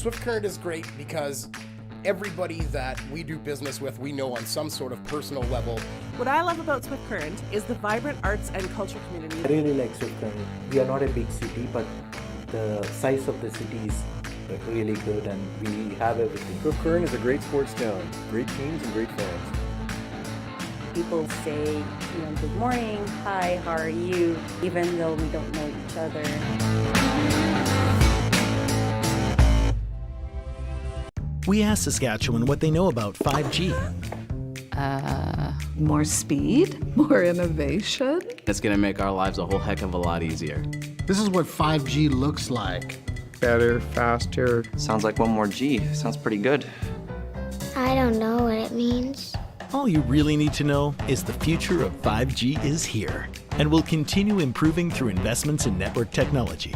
Swift Current is great because everybody that we do business with, we know on some sort of personal level. What I love about Swift Current is the vibrant arts and culture community. I really like Swift Current. We are not a big city, but the size of the city is really good and we have everything. Swift Current is a great sports town, great teams and great fans. People say, good morning, hi, how are you, even though we don't know each other. We asked Saskatchewan what they know about 5G. More speed, more innovation. It's going to make our lives a whole heck of a lot easier. This is what 5G looks like. Better, faster. Sounds like one more G. Sounds pretty good. I don't know what it means. All you really need to know is the future of 5G is here and will continue improving through investments in network technology.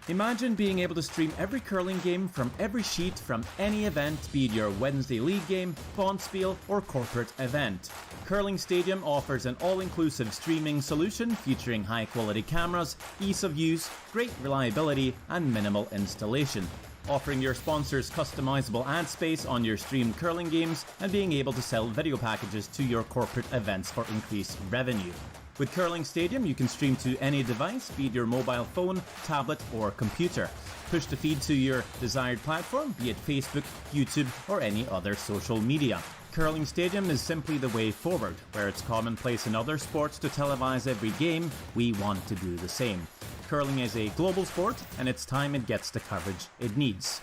Imagine being able to stream every curling game from every sheet from any event, be it your Wednesday league game, bonspiel, or corporate event. Curling Stadium offers an all-inclusive streaming solution featuring high-quality cameras, ease of use, great reliability, and minimal installation. Offering your sponsors customizable ad space on your streamed curling games and being able to sell video packages to your corporate events for increased revenue. With Curling Stadium, you can stream to any device, be it your mobile phone, tablet, or computer. Push the feed to your desired platform, be it Facebook, YouTube, or any other social media. Curling Stadium is simply the way forward. Where it's commonplace in other sports to televise every game, we want to do the same. Curling is a global sport, and it's time it gets the coverage it needs.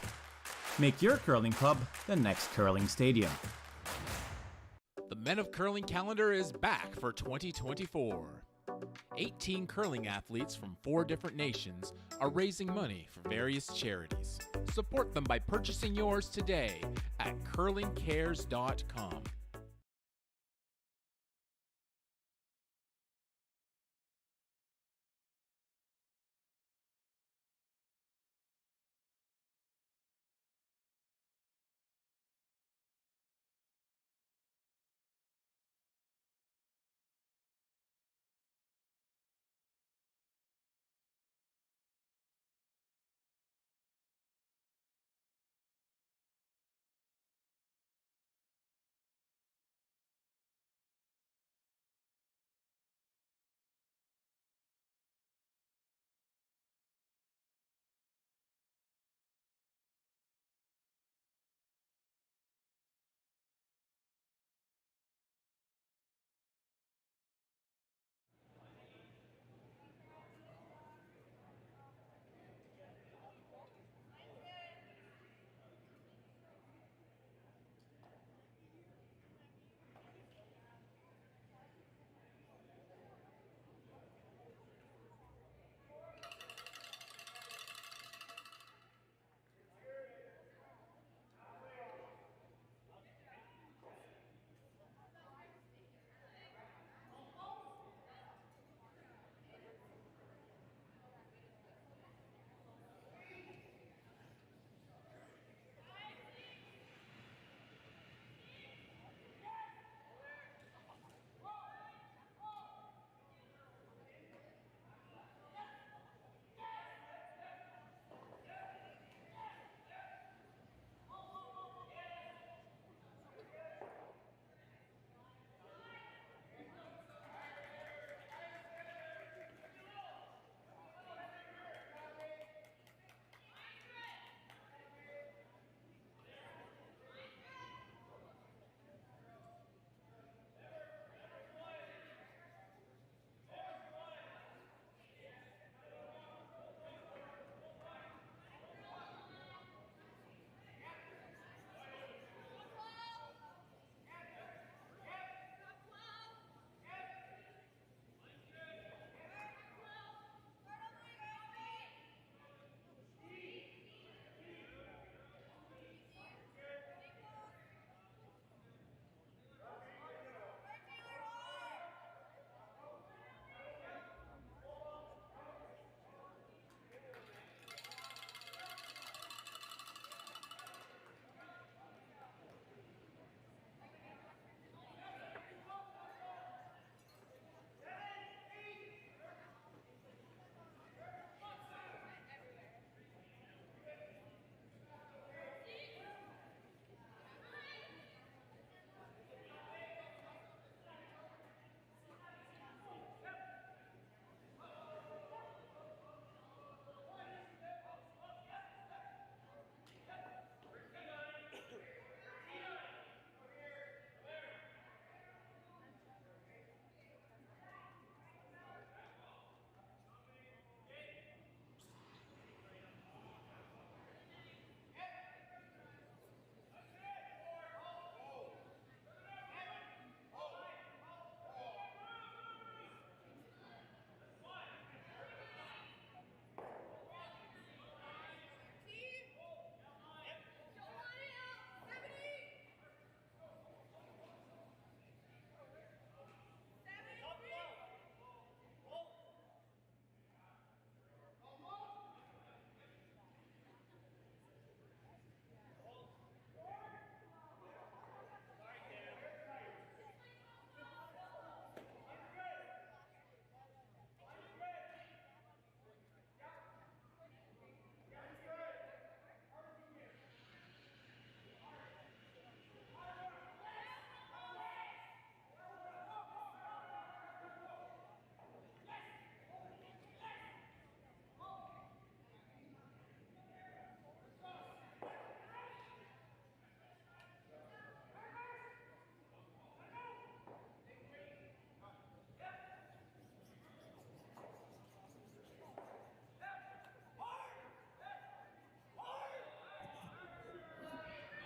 Make your curling club the next Curling Stadium. The Men of Curling calendar is back for 2024. 18 curling athletes from 4 different nations are raising money for various charities. Support them by purchasing yours today at curlingcares.com.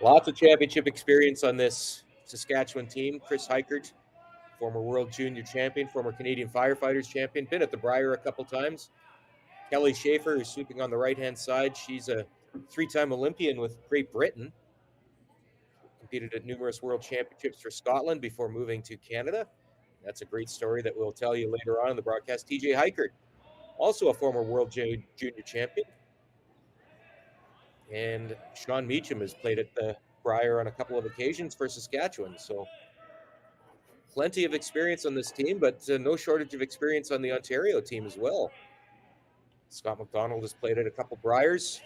Lots of championship experience on this Saskatchewan team. Chris Heichert, former World Junior Champion, former Canadian Firefighters Champion, been at the Brier a couple times. Kelly Schaefer, who's sweeping on the right-hand side. She's a 3-time Olympian with Great Britain. Competed at numerous World Championships for Scotland before moving to Canada. That's a great story that we'll tell you later on in the broadcast. TJ Heichert, also a former World Junior Champion. And Shaun Meachem has played at the Brier on a couple of occasions for Saskatchewan. So plenty of experience on this team, but no shortage of experience on the Ontario team as well. Scott McDonald has played at a couple Briers.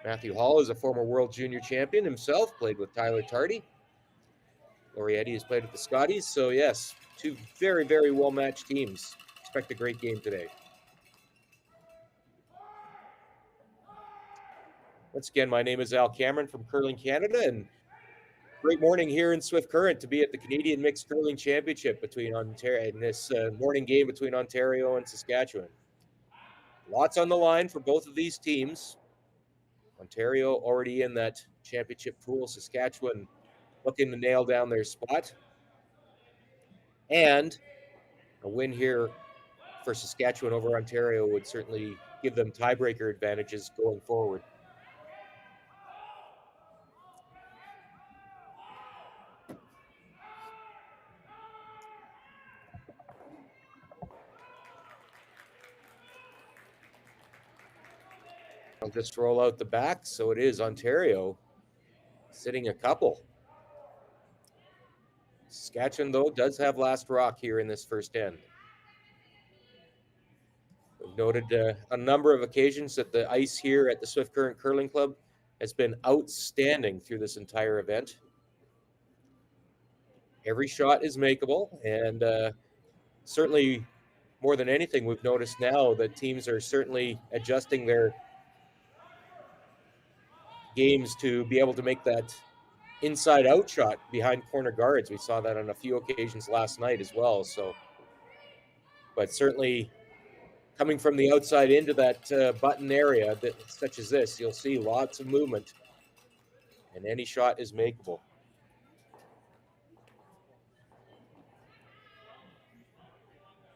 Matthew Hall is a former World Junior Champion himself, played with Tyler Tardy. Laurie Eddy has played with the Scotties. So yes, two very, very well-matched teams. Expect a great game today. Once again, my name is Al Cameron from Curling Canada, and great morning here in Swift Current to be at the Canadian Mixed Curling Championship between Ontario in this morning game between Ontario and Saskatchewan. Lots on the line for both of these teams. Ontario already in that championship pool. Saskatchewan looking to nail down their spot. And a win here for Saskatchewan over Ontario would certainly give them tiebreaker advantages going forward. I'll just roll out the back. So it is Ontario sitting a couple. Saskatchewan, though, does have last rock here in this first end. We've noted a number of occasions that the ice here at the Swift Current Curling Club has been outstanding through this entire event. Every shot is makeable, and certainly more than anything, we've noticed now that teams are certainly adjusting their games to be able to make that inside out shot behind corner guards. We saw that on a few occasions last night as well. So, but certainly coming from the outside into that button area, such as this, you'll see lots of movement, and any shot is makeable.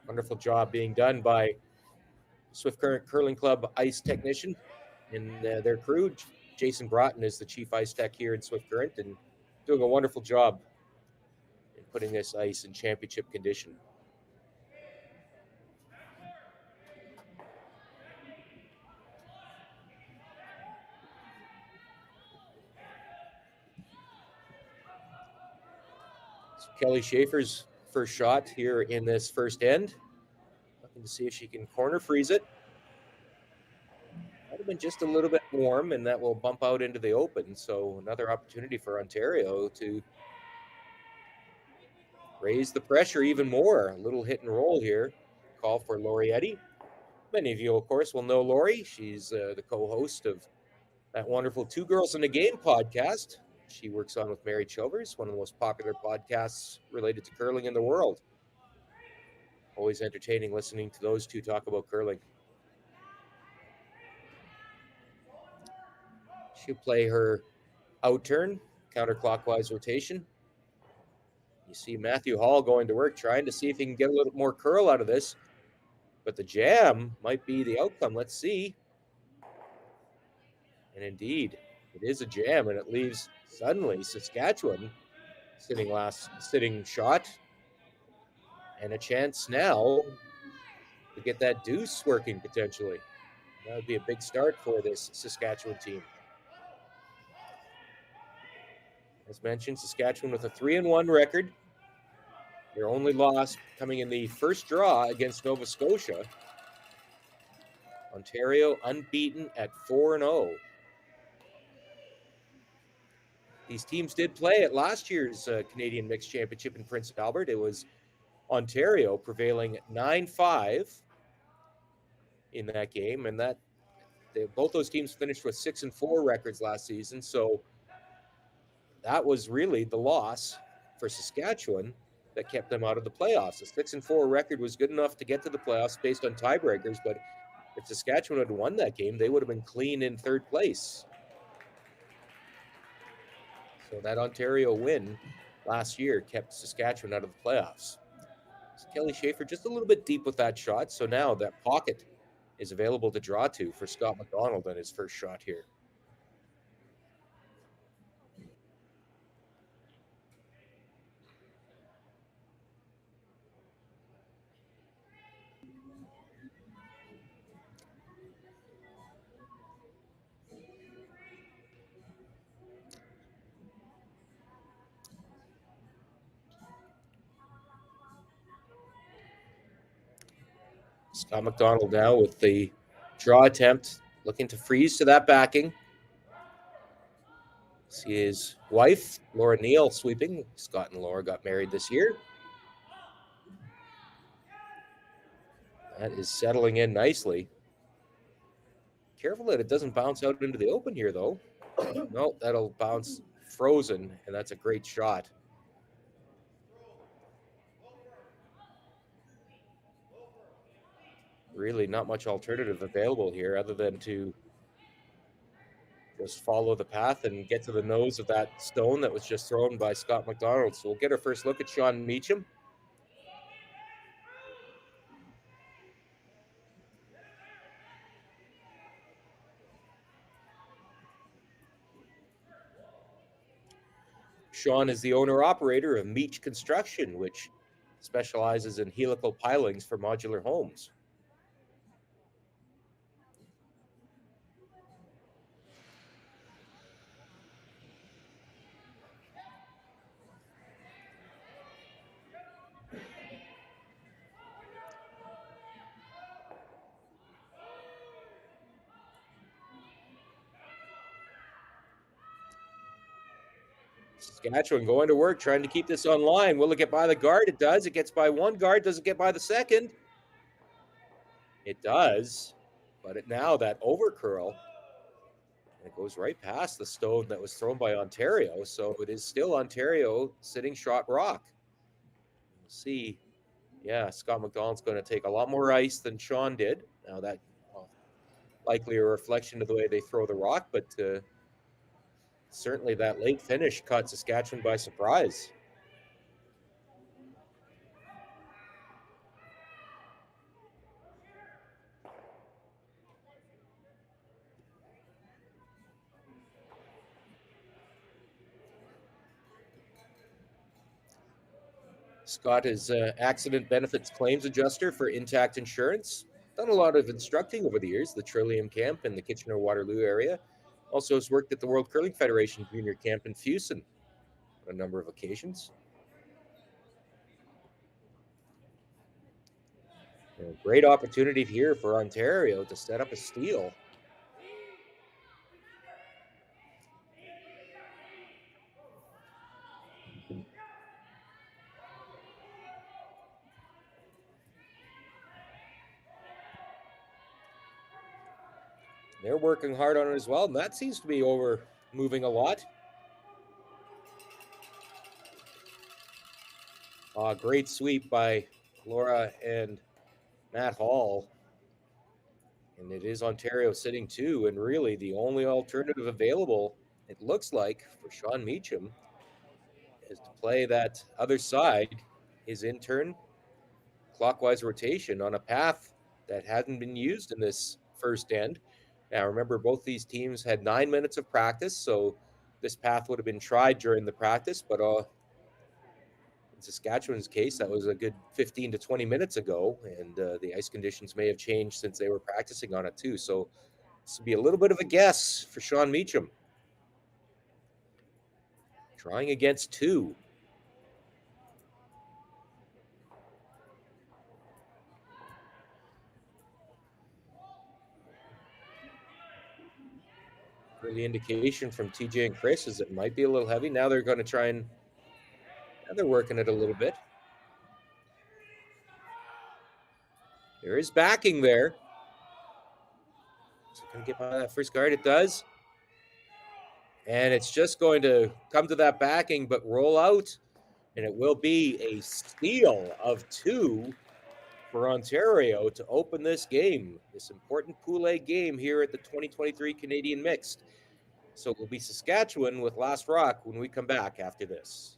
Wonderful job being done by Swift Current Curling Club ice technician and their crew. Jason Broughton is the chief ice tech here in Swift Current and doing a wonderful job in putting this ice in championship condition. So Kelly Schaefer's first shot here in this first end. Looking to see if she can corner freeze it. Might have been just a little bit warm, and that will bump out into the open. So another opportunity for Ontario to raise the pressure even more. A little hit and roll here. Call for Laurie Eddy. Many of you, of course, will know Laurie. She's the co-host of that wonderful Two Girls in a Game podcast. She works on with Mary Chilvers, one of the most popular podcasts related to curling in the world. Always entertaining listening to those two talk about curling. She'll play her out turn, counterclockwise rotation. You see Matthew Hall going to work, trying to see if he can get a little more curl out of this. But the jam might be the outcome. Let's see. And indeed, it is a jam, and it leaves suddenly Saskatchewan sitting shot. And a chance now to get that deuce working potentially. That would be a big start for this Saskatchewan team. As mentioned, Saskatchewan with a 3-1 record. Their only loss coming in the first draw against Nova Scotia. Ontario unbeaten at 4-0. These teams did play at last year's Canadian Mixed Championship in Prince Albert. It was Ontario prevailing 9-5 in that game, and both those teams finished with 6-4 records last season. So that was really the loss for Saskatchewan that kept them out of the playoffs. The 6-4 record was good enough to get to the playoffs based on tiebreakers, but if Saskatchewan had won that game, they would have been clean in third place. So that Ontario win last year kept Saskatchewan out of the playoffs. So Kelly Schaefer just a little bit deep with that shot. So now that pocket is available to draw to for Scott McDonald on his first shot here. Scott McDonald now with the draw attempt, looking to freeze to that backing. See his wife, Laura Neal, sweeping. Scott and Laura got married this year. That is settling in nicely. Careful that it doesn't bounce out into the open here, though. No, that'll bounce frozen, and that's a great shot. Really not much alternative available here other than to just follow the path and get to the nose of that stone that was just thrown by Scott McDonald. So we'll get our first look at Shaun Meachem. Shaun is the owner-operator of Meach Construction, which specializes in helical pilings for modular homes. Saskatchewan going to work, trying to keep this online. Will it get by the guard? It does. It gets by one guard. Does it get by the second? It does. But now that overcurl, it goes right past the stone that was thrown by Ontario. So it is still Ontario sitting shot rock. We'll see. Yeah, Scott McDonald's going to take a lot more ice than Shaun did. Now that likely a reflection of the way they throw the rock, but certainly that late finish caught Saskatchewan by surprise. Scott is accident benefits claims adjuster for Intact Insurance. Done a lot of instructing over the years, the Trillium Camp in the Kitchener-Waterloo area. Also has worked at the World Curling Federation Junior Camp in Fusen on a number of occasions. A great opportunity here for Ontario to set up a steal. They're working hard on it as well, and that seems to be moving a lot. Great sweep by Laura and Matt Hall. And it is Ontario sitting two, and really the only alternative available, it looks like, for Shaun Meachem is to play that other side, his intern clockwise rotation on a path that hadn't been used in this first end. Now, remember, both these teams had 9 minutes of practice, so this path would have been tried during the practice, but in Saskatchewan's case, that was a good 15 to 20 minutes ago, and the ice conditions may have changed since they were practicing on it too. So this would be a little bit of a guess for Shaun Meachem. Trying against two. The indication from TJ and Chris is it might be a little heavy. Now they're going to try and they're working it a little bit. There is backing there. Is it going to get by that first guard? It does. And it's just going to come to that backing, but roll out. And it will be a steal of two for Ontario to open this game, this important Pool A game here at the 2023 Canadian Mixed. So it will be Saskatchewan with Last Rock when we come back after this.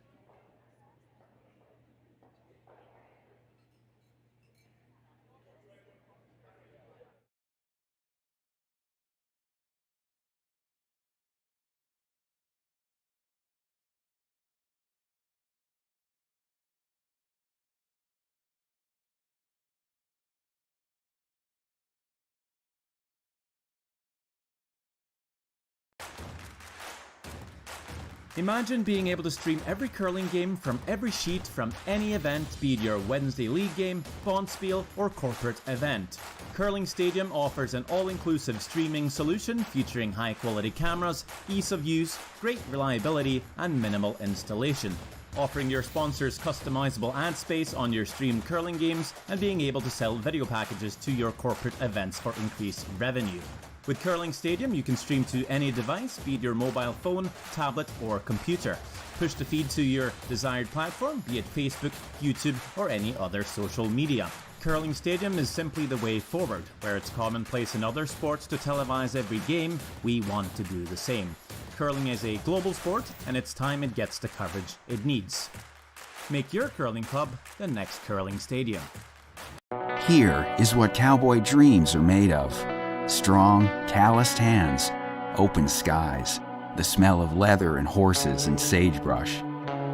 Imagine being able to stream every curling game from every sheet from any event, be it your Wednesday league game, bonspiel, or corporate event. Curling Stadium offers an all-inclusive streaming solution featuring high-quality cameras, ease of use, great reliability, and minimal installation. Offering your sponsors customizable ad space on your streamed curling games and being able to sell video packages to your corporate events for increased revenue. With Curling Stadium, you can stream to any device, be it your mobile phone, tablet, or computer. Push the feed to your desired platform, be it Facebook, YouTube, or any other social media. Curling Stadium is simply the way forward. Where it's commonplace in other sports to televise every game, we want to do the same. Curling is a global sport, and it's time it gets the coverage it needs. Make your curling club the next Curling Stadium. Here is what cowboy dreams are made of. Strong, calloused hands, open skies, the smell of leather and horses and sagebrush.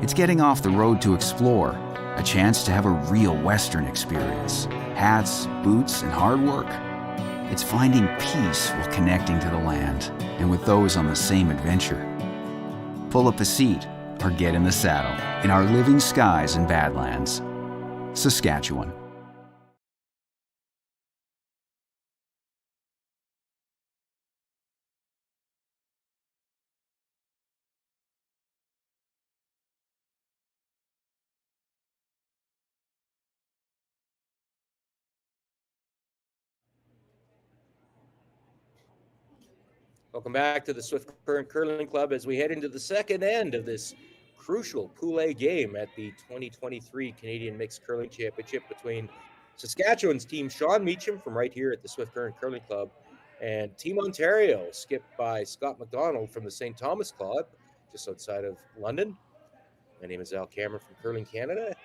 It's getting off the road to explore, a chance to have a real Western experience. Hats, boots, and hard work. It's finding peace while connecting to the land and with those on the same adventure. Pull up a seat or get in the saddle in our living skies and Badlands. Saskatchewan. Welcome back to the Swift Current Curling Club as we head into the second end of this crucial Pool A game at the 2023 Canadian Mixed Curling Championship between Saskatchewan's team Shaun Meachem from right here at the Swift Current Curling Club and Team Ontario, skipped by Scott McDonald from the St. Thomas Club, just outside of London. My name is Al Cameron from Curling Canada.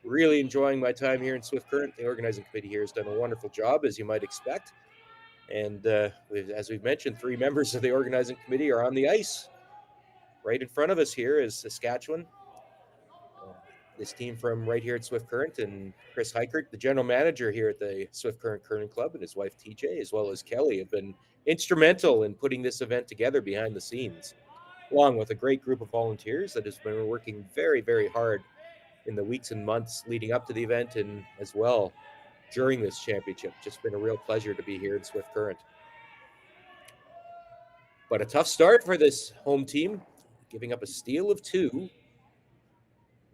Really enjoying my time here in Swift Current. The organizing committee here has done a wonderful job, as you might expect. And as we've mentioned, 3 members of the organizing committee are on the ice. Right in front of us here is Saskatchewan. This team from right here at Swift Current, and Chris Heichert, the general manager here at the Swift Current Curling Club, and his wife TJ, as well as Kelly, have been instrumental in putting this event together behind the scenes, along with a great group of volunteers that has been working very, very hard in the weeks and months leading up to the event, and as well during this championship. Just been a real pleasure to be here in Swift Current. But a tough start for this home team, giving up a steal of 2.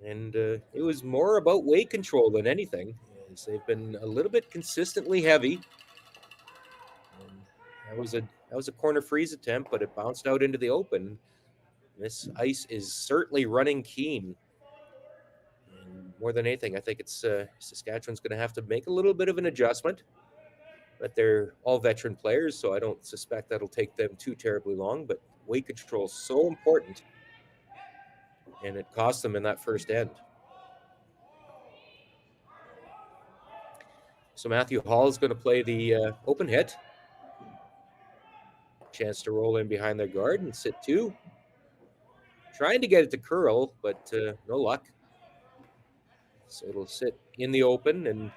And it was more about weight control than anything, as they've been a little bit consistently heavy. And that was a corner freeze attempt, but it bounced out into the open. This ice is certainly running keen. And more than anything, I think it's Saskatchewan's going to have to make a little bit of an adjustment. But they're all veteran players, so I don't suspect that'll take them too terribly long. But weight control is so important, and it cost them in that first end. So Matthew Hall is going to play the open hit. Chance to roll in behind their guard and sit 2. Trying to get it to curl, but no luck. So it'll sit in the open, and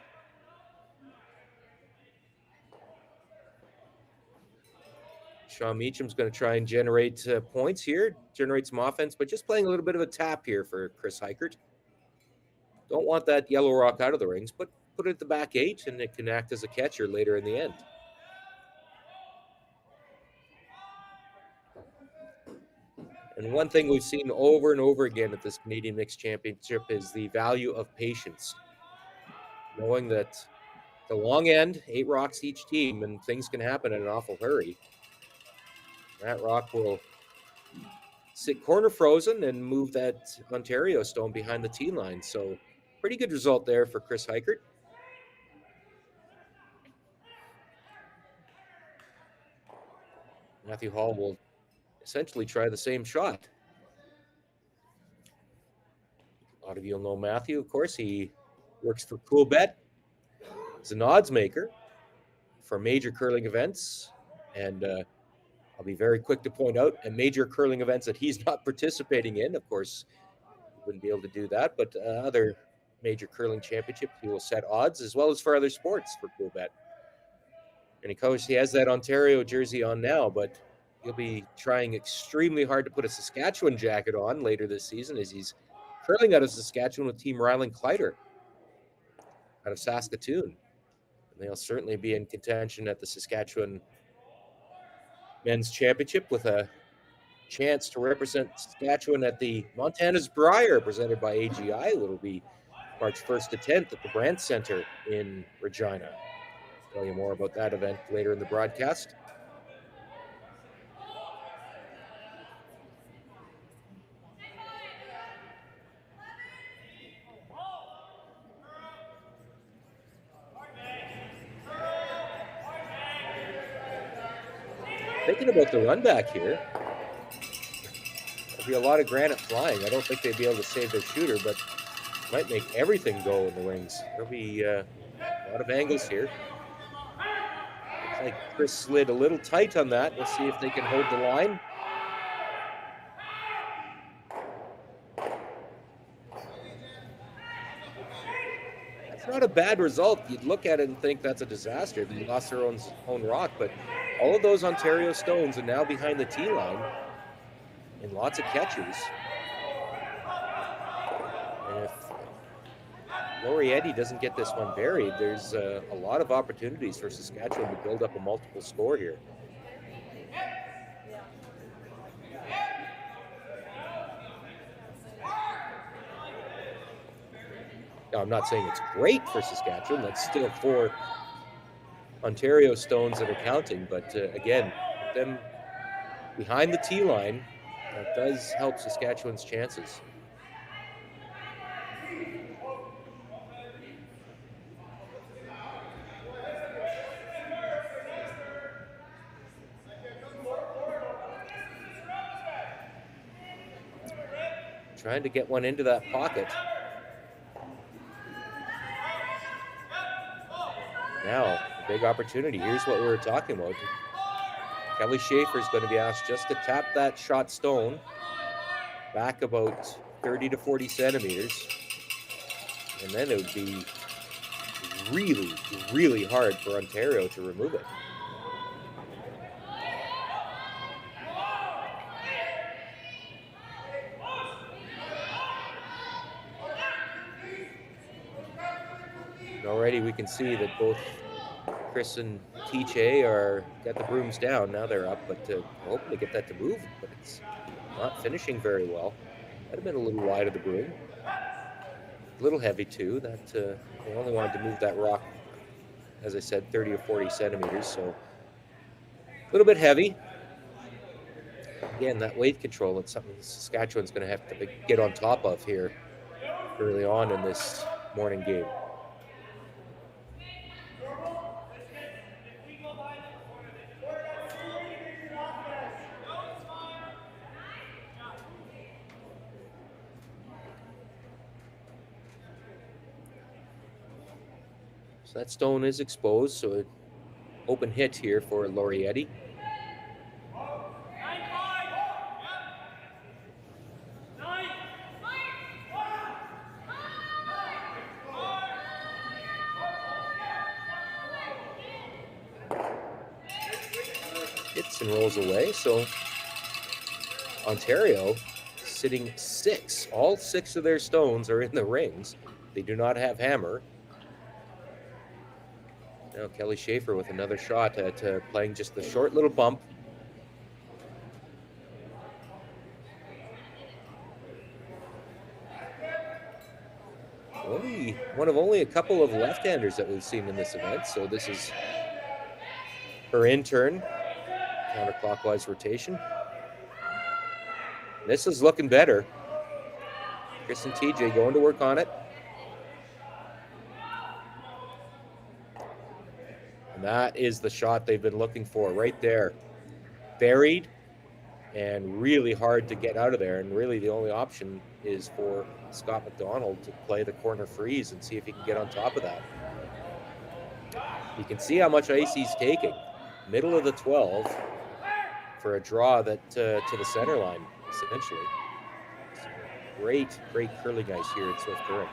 Shaun Meachem's going to try and generate points here, generate some offense, but just playing a little bit of a tap here for Chris Heichert. Don't want that yellow rock out of the rings, but put it at the back 8, and it can act as a catcher later in the end. And one thing we've seen over and over again at this Canadian Mixed Championship is the value of patience. Knowing that the long end, 8 rocks each team, and things can happen in an awful hurry. That rock will sit corner frozen and move that Ontario stone behind the tee line. So pretty good result there for Chris Heichert. Matthew Hall will essentially try the same shot. A lot of you will know Matthew, of course. He works for Coolbet. He's an odds maker for major curling events. And I'll be very quick to point out major curling events that he's not participating in. Of course, he wouldn't be able to do that, but other major curling championships, he will set odds as well as for other sports for Coolbet. And of course, he has that Ontario jersey on now, but he'll be trying extremely hard to put a Saskatchewan jacket on later this season as he's curling out of Saskatchewan with Team Ryland Kleider out of Saskatoon. And they'll certainly be in contention at the Saskatchewan Men's Championship with a chance to represent Saskatchewan at the Montana's Brier presented by AGI. It'll be March 1st to 10th at the Brandt Center in Regina. I'll tell you more about that event later in the broadcast. Thinking about the run back here, there'll be a lot of granite flying. I don't think they'd be able to save their shooter, but might make everything go in the rings. There'll be a lot of angles here. Looks like Chris slid a little tight on that. We'll see if they can hold the line. That's not a bad result. You'd look at it and think that's a disaster. They lost their own rock, but all of those Ontario stones are now behind the tee line and lots of catches. And if Laurie Eddy doesn't get this one buried, there's a lot of opportunities for Saskatchewan to build up a multiple score here. Now, I'm not saying it's great for Saskatchewan. That's still 4 Ontario stones that are counting, but again, them behind the tee line, that does help Saskatchewan's chances. Trying to get one into that pocket. Now, big opportunity. Here's what we were talking about. Kelly Schaefer is going to be asked just to tap that shot stone back about 30 to 40 centimeters. And then it would be really, really hard for Ontario to remove it. Already we can see that both Chris and TJ are got the brooms down. Now they're up, but hoping to get that to move, but it's not finishing very well. Might have been a little wide of the broom. A little heavy too. That they only wanted to move that rock, as I said, 30 or 40 centimeters, so a little bit heavy. Again, that weight control, it's something Saskatchewan's going to have to get on top of here early on in this morning game. So that stone is exposed, so an open hit here for Laurie Eddy. Hits and rolls away, so Ontario sitting 6. All 6 of their stones are in the rings. They do not have hammer. Now Kelly Schaefer with another shot at playing just the short little bump. One of only a couple of left-handers that we've seen in this event, so this is her in turn, counterclockwise rotation. This is looking better. Chris and TJ going to work on it. And that is the shot they've been looking for right there. Buried. and really hard to get out of there. And really the only option is for Scott McDonald to play the corner freeze and see if he can get on top of that. You can see how much ice he's taking. Middle of the 12 for a draw that to the center line, essentially. Great curling ice here at Swift Current.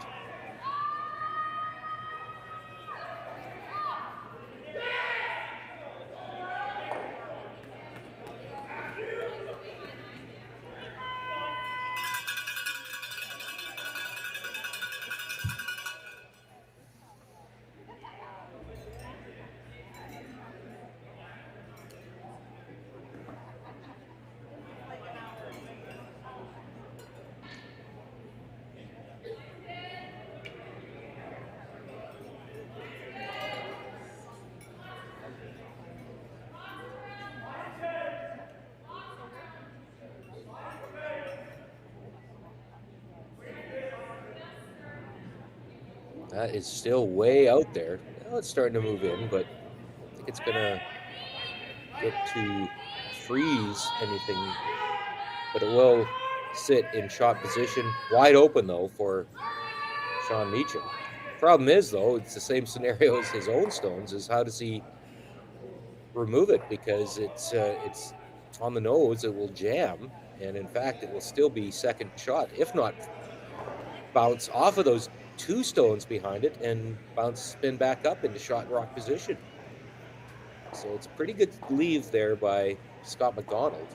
That is still way out there. Now it's starting to move in, but I think it's going to get to freeze anything. But it will sit in shot position. Wide open, though, for Shaun Meachem. Problem is, though, it's the same scenario as his own stones, is how does he remove it? Because it's on the nose, it will jam. And, in fact, it will still be second shot, if not bounce off of those two stones behind it and spin back up into shot rock position. So it's a pretty good leave there by Scott McDonald.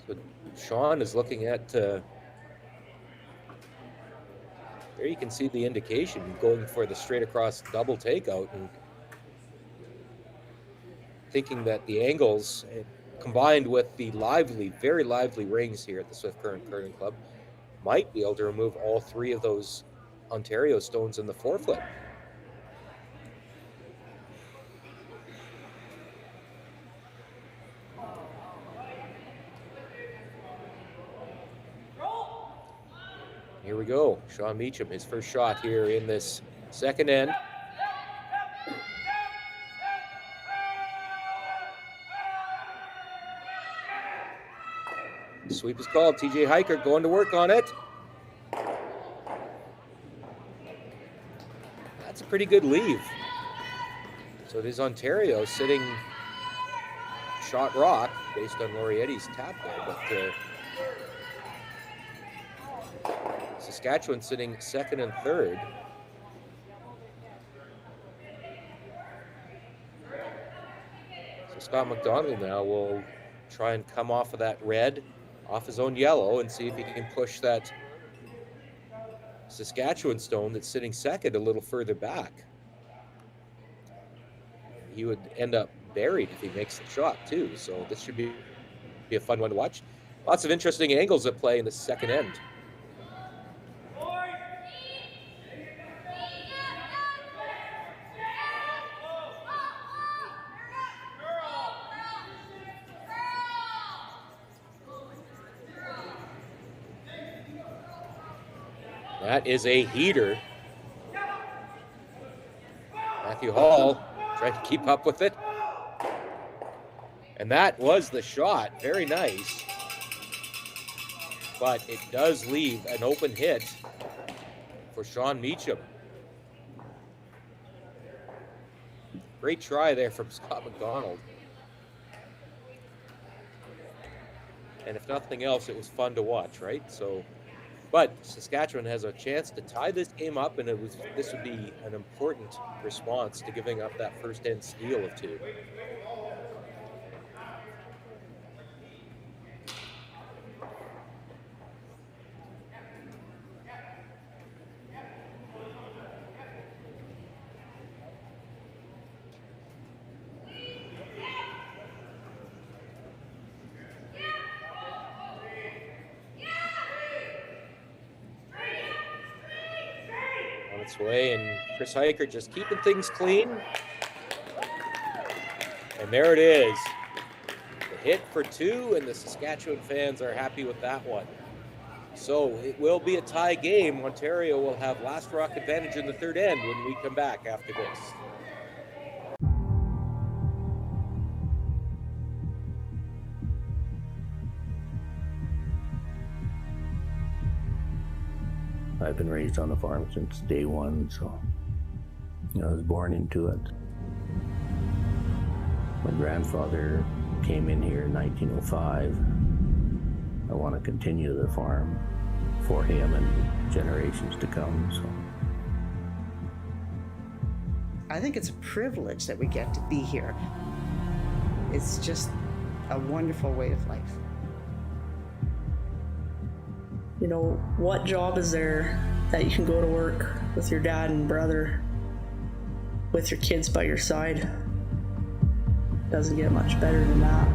So Shaun is looking at there you can see the indication going for the straight across double takeout and thinking that the angles combined with the very lively rings here at the Swift Current Curling Club, might be able to remove all three of those Ontario stones in the forefoot. Here we go. Shaun Meachem, his first shot here in this second end. Sweep is called. TJ Hiker going to work on it. That's a pretty good leave. So it is Ontario sitting shot rock based on Lorietti's tap there. But Saskatchewan sitting second and third. So Scott McDonald now will try and come off of that red, off his own yellow, and see if he can push that Saskatchewan stone that's sitting second a little further back. He would end up buried if he makes the shot too, so this should be a fun one to watch. Lots of interesting angles at play in the second end. That is a heater. Matthew Hall trying to keep up with it. And that was the shot. Very nice. But it does leave an open hit for Shaun Meachem. Great try there from Scott McDonald. And if nothing else, it was fun to watch, right? But Saskatchewan has a chance to tie this game up, and this would be an important response to giving up that first end steal of two. Way, and Chris Hiker just keeping things clean. And there it is. The hit for two, and the Saskatchewan fans are happy with that one. So it will be a tie game. Ontario will have last rock advantage in the third end when we come back after this. I've been raised on the farm since day one, so I was born into it. My grandfather came in here in 1905. I want to continue the farm for him and generations to come. So I think it's a privilege that we get to be here. It's just a wonderful way of life. You know, what job is there that you can go to work with your dad and brother, with your kids by your side? Doesn't get much better than that.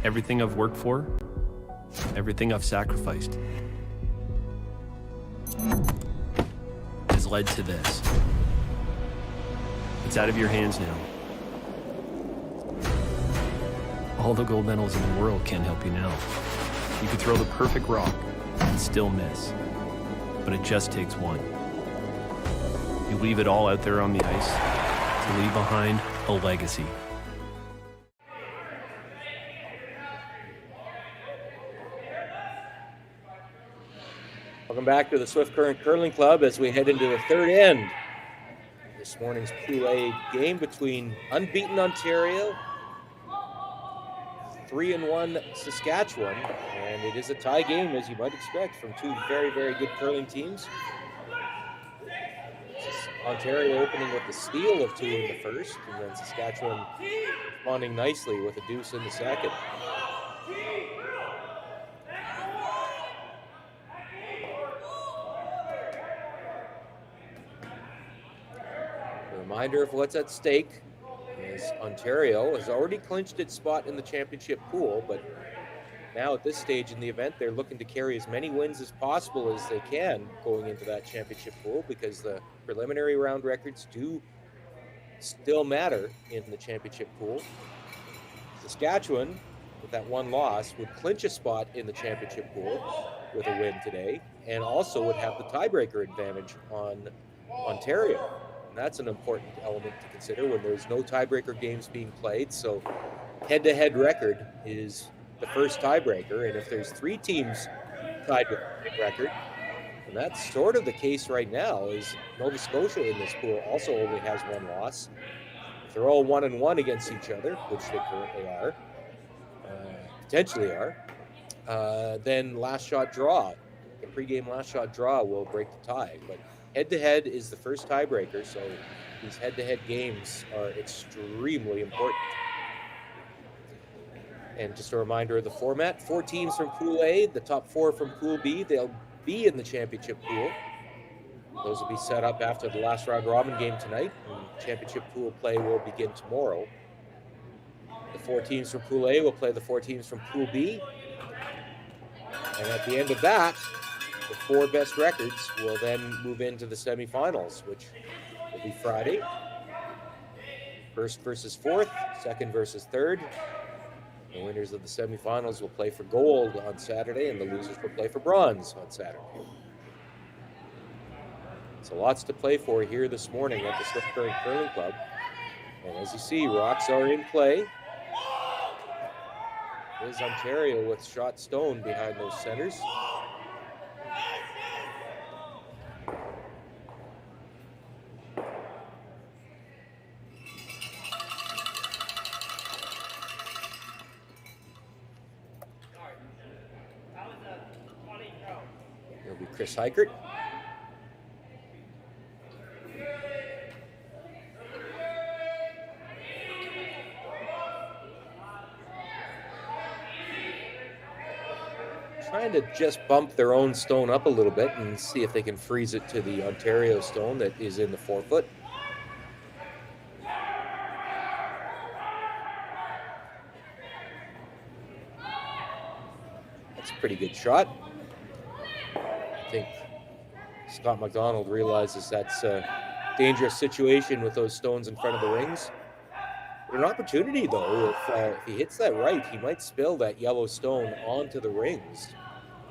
Everything I've worked for, everything I've sacrificed, has led to this. It's out of your hands now. All the gold medals in the world can't help you now. You could throw the perfect rock and still miss, but it just takes one. You leave it all out there on the ice to leave behind a legacy. Welcome back to the Swift Current Curling Club as we head into the third end. This morning's Pool A game between unbeaten Ontario, 3-1 Saskatchewan, and it is a tie game, as you might expect, from two very, very good curling teams. Ontario opening with a steal of 2 in the first, and then Saskatchewan responding nicely with a deuce in the second. Reminder of what's at stake is Ontario has already clinched its spot in the championship pool, but now at this stage in the event, they're looking to carry as many wins as possible as they can going into that championship pool, because the preliminary round records do still matter in the championship pool. Saskatchewan, with that one loss, would clinch a spot in the championship pool with a win today, and also would have the tiebreaker advantage on Ontario. And that's an important element to consider when there's no tiebreaker games being played. So head-to-head record is the first tiebreaker, and if there's 3 teams tied with the record, and that's sort of the case right now, is Nova Scotia in this pool also only has 1 loss. If they're all 1-1 against each other, which they currently are, potentially are, then last shot draw, the pregame last shot draw will break the tie. But head-to-head is the first tiebreaker, so these head-to-head games are extremely important. And just a reminder of the format, 4 teams from Pool A, the top 4 from Pool B, they'll be in the championship pool. Those will be set up after the last round robin game tonight, and championship pool play will begin tomorrow. The 4 teams from Pool A will play the 4 teams from Pool B. And at the end of that, the 4 best records will then move into the semifinals, which will be Friday. First versus fourth, second versus third. The winners of the semifinals will play for gold on Saturday, and the losers will play for bronze on Saturday. So lots to play for here this morning at the Swift Current Curling Club. And as you see, rocks are in play. There's Ontario with shot stone behind those centers. It'll be Chris Heichert. Trying to just bump their own stone up a little bit and see if they can freeze it to the Ontario stone that is in the forefoot. That's a pretty good shot. I think Scott McDonald realizes that's a dangerous situation with those stones in front of the rings. An opportunity, though, if he hits that right, he might spill that yellow stone onto the rings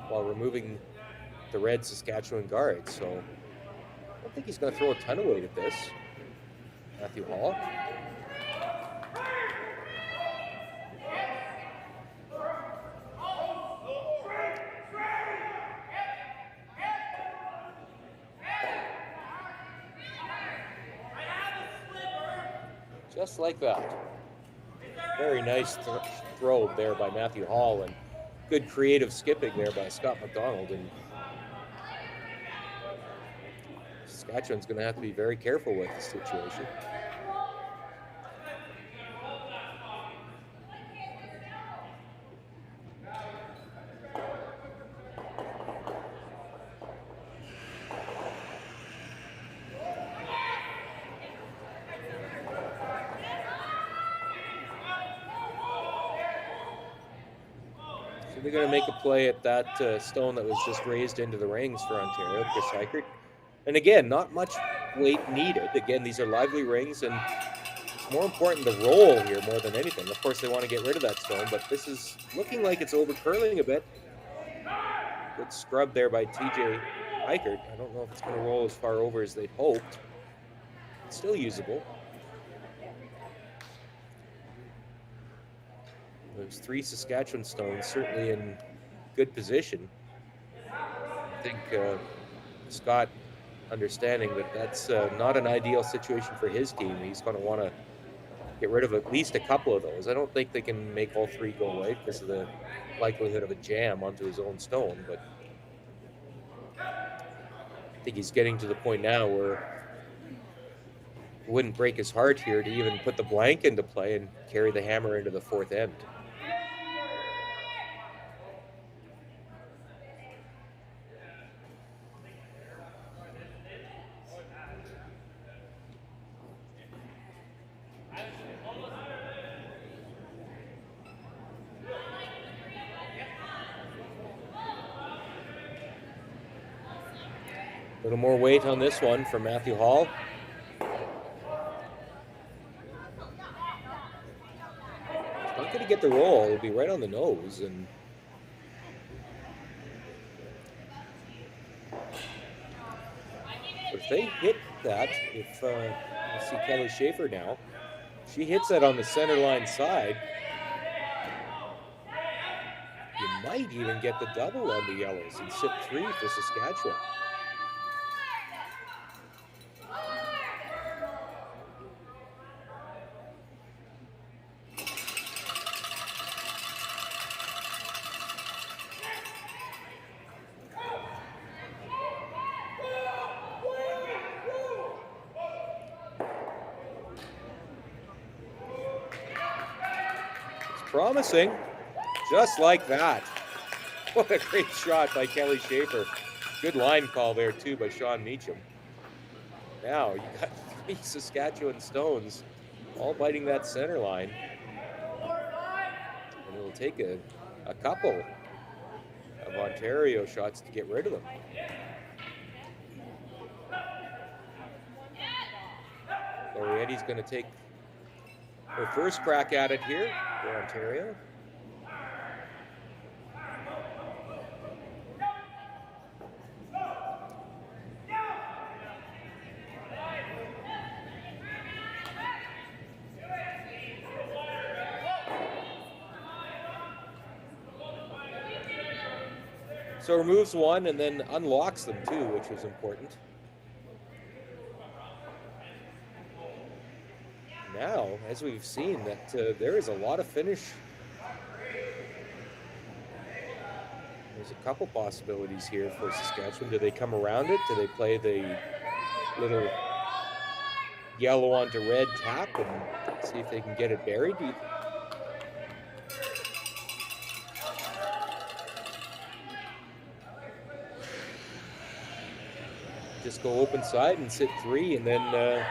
while removing the red Saskatchewan guard. So I don't think he's going to throw a ton of weight at this. Matthew Hall. Just like that. Very nice throw there by Matthew Hall, and good creative skipping there by Scott McDonald. And Saskatchewan's going to have to be very careful with the situation. So they're going to make a play at that stone that was just raised into the rings for Ontario, Chris Eichert. And again, not much weight needed. Again, these are lively rings, and it's more important the roll here more than anything. Of course, they want to get rid of that stone, but this is looking like it's over curling a bit. Good scrub there by TJ Eichert. I don't know if it's going to roll as far over as they'd hoped. It's still usable. There's 3 Saskatchewan stones, certainly in good position. I think Scott, understanding that that's not an ideal situation for his team, he's going to want to get rid of at least a couple of those. I don't think they can make all 3 go away because of the likelihood of a jam onto his own stone, but I think he's getting to the point now where it wouldn't break his heart here to even put the blank into play and carry the hammer into the 4th end. A little more weight on this one for Matthew Hall. He's not going to get the roll. It'll be right on the nose. And if they hit that, you see Kelly Schaefer now. She hits that on the center line side. You might even get the double on the Yellows and sit 3 for Saskatchewan. Promising, just like that. What a great shot by Kelly Schaefer. Good line call there too by Shaun Meachem. Now you got 3 Saskatchewan stones all biting that center line. And it'll take a couple of Ontario shots to get rid of them. Lorietti's going to take her first crack at it here for Ontario. So removes one and then unlocks them too, which was important. Now, as we've seen, that there is a lot of finish. There's a couple possibilities here for Saskatchewan. Do they come around it? Do they play the little yellow onto red tap and see if they can get it buried? Just go open side and sit 3 and then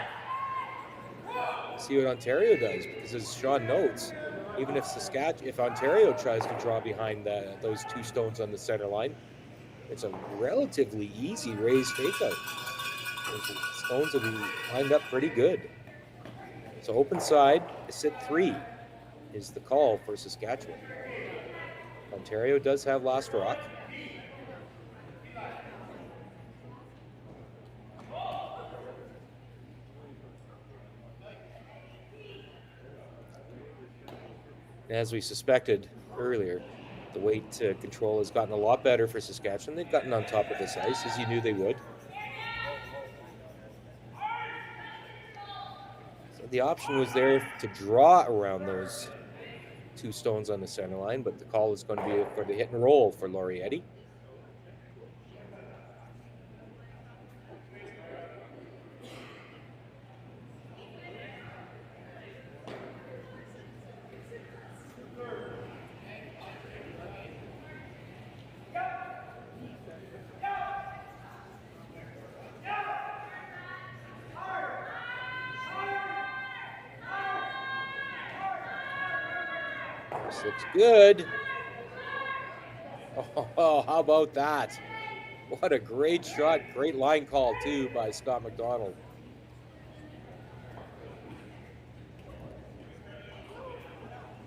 see what Ontario does, because as Shaun notes, even if Ontario tries to draw behind those 2 stones on the center line, it's a relatively easy raised takeout. Those stones will be lined up pretty good. So open side, sit 3 is the call for Saskatchewan. Ontario does have last rock. As we suspected earlier, the weight control has gotten a lot better for Saskatchewan. They've gotten on top of this ice, as you knew they would. So the option was there to draw around those 2 stones on the center line, but the call is going to be for the hit and roll for Laurietti. This looks good. Oh, how about that? What a great shot. Great line call, too, by Scott McDonald.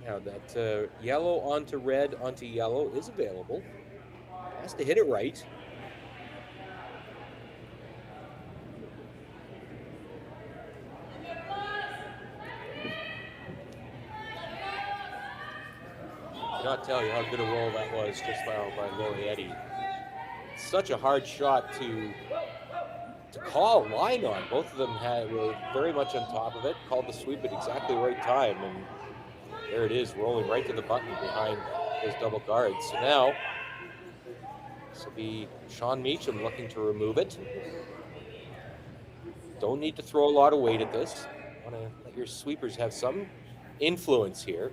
Now, that yellow onto red onto yellow is available. Has to hit it right. Cannot tell you how good a roll that was just by Laurietti. Such a hard shot to call a line on. Both of them were very much on top of it, called the sweep at exactly the right time, and there it is, rolling right to the button behind those double guards. So now, this will be Shaun Meachem looking to remove it. Don't need to throw a lot of weight at this. Want to let your sweepers have some influence here.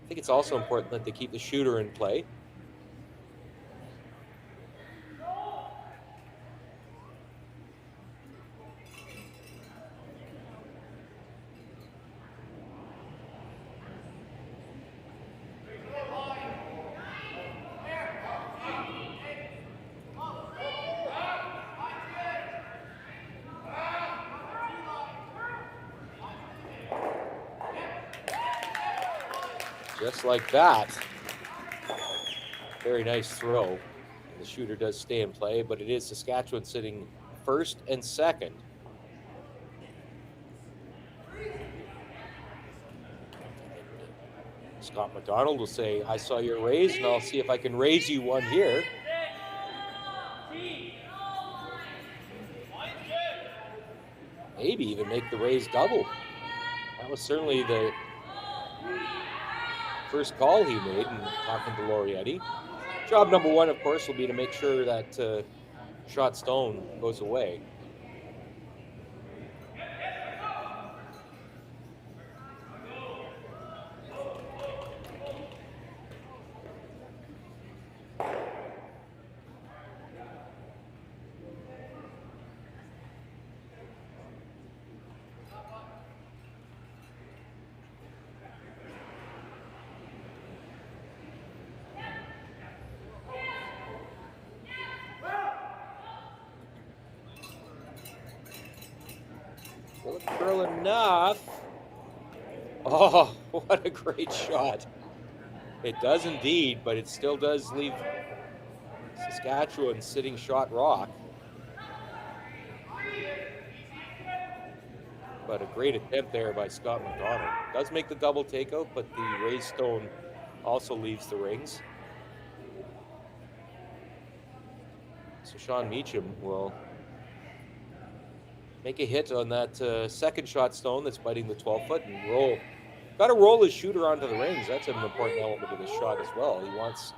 I think it's also important that they keep the shooter in play. Just like that. Very nice throw. And the shooter does stay in play, but it is Saskatchewan sitting first and second. Scott McDonald will say, I saw your raise, and I'll see if I can raise you one here. Maybe even make the raise double. That was certainly the first call he made in talking to Laurietti. Job number one, of course, will be to make sure that shot stone goes away. Will it curl enough? Oh, what a great shot. It does indeed, but it still does leave Saskatchewan sitting shot rock. But a great attempt there by Scott McDonald. Does make the double takeout, but the raised stone also leaves the rings. So Shaun Meachem will make a hit on that second shot stone that's biting the 12-foot and roll. Got to roll his shooter onto the rings. That's an important element of his shot as well. He wants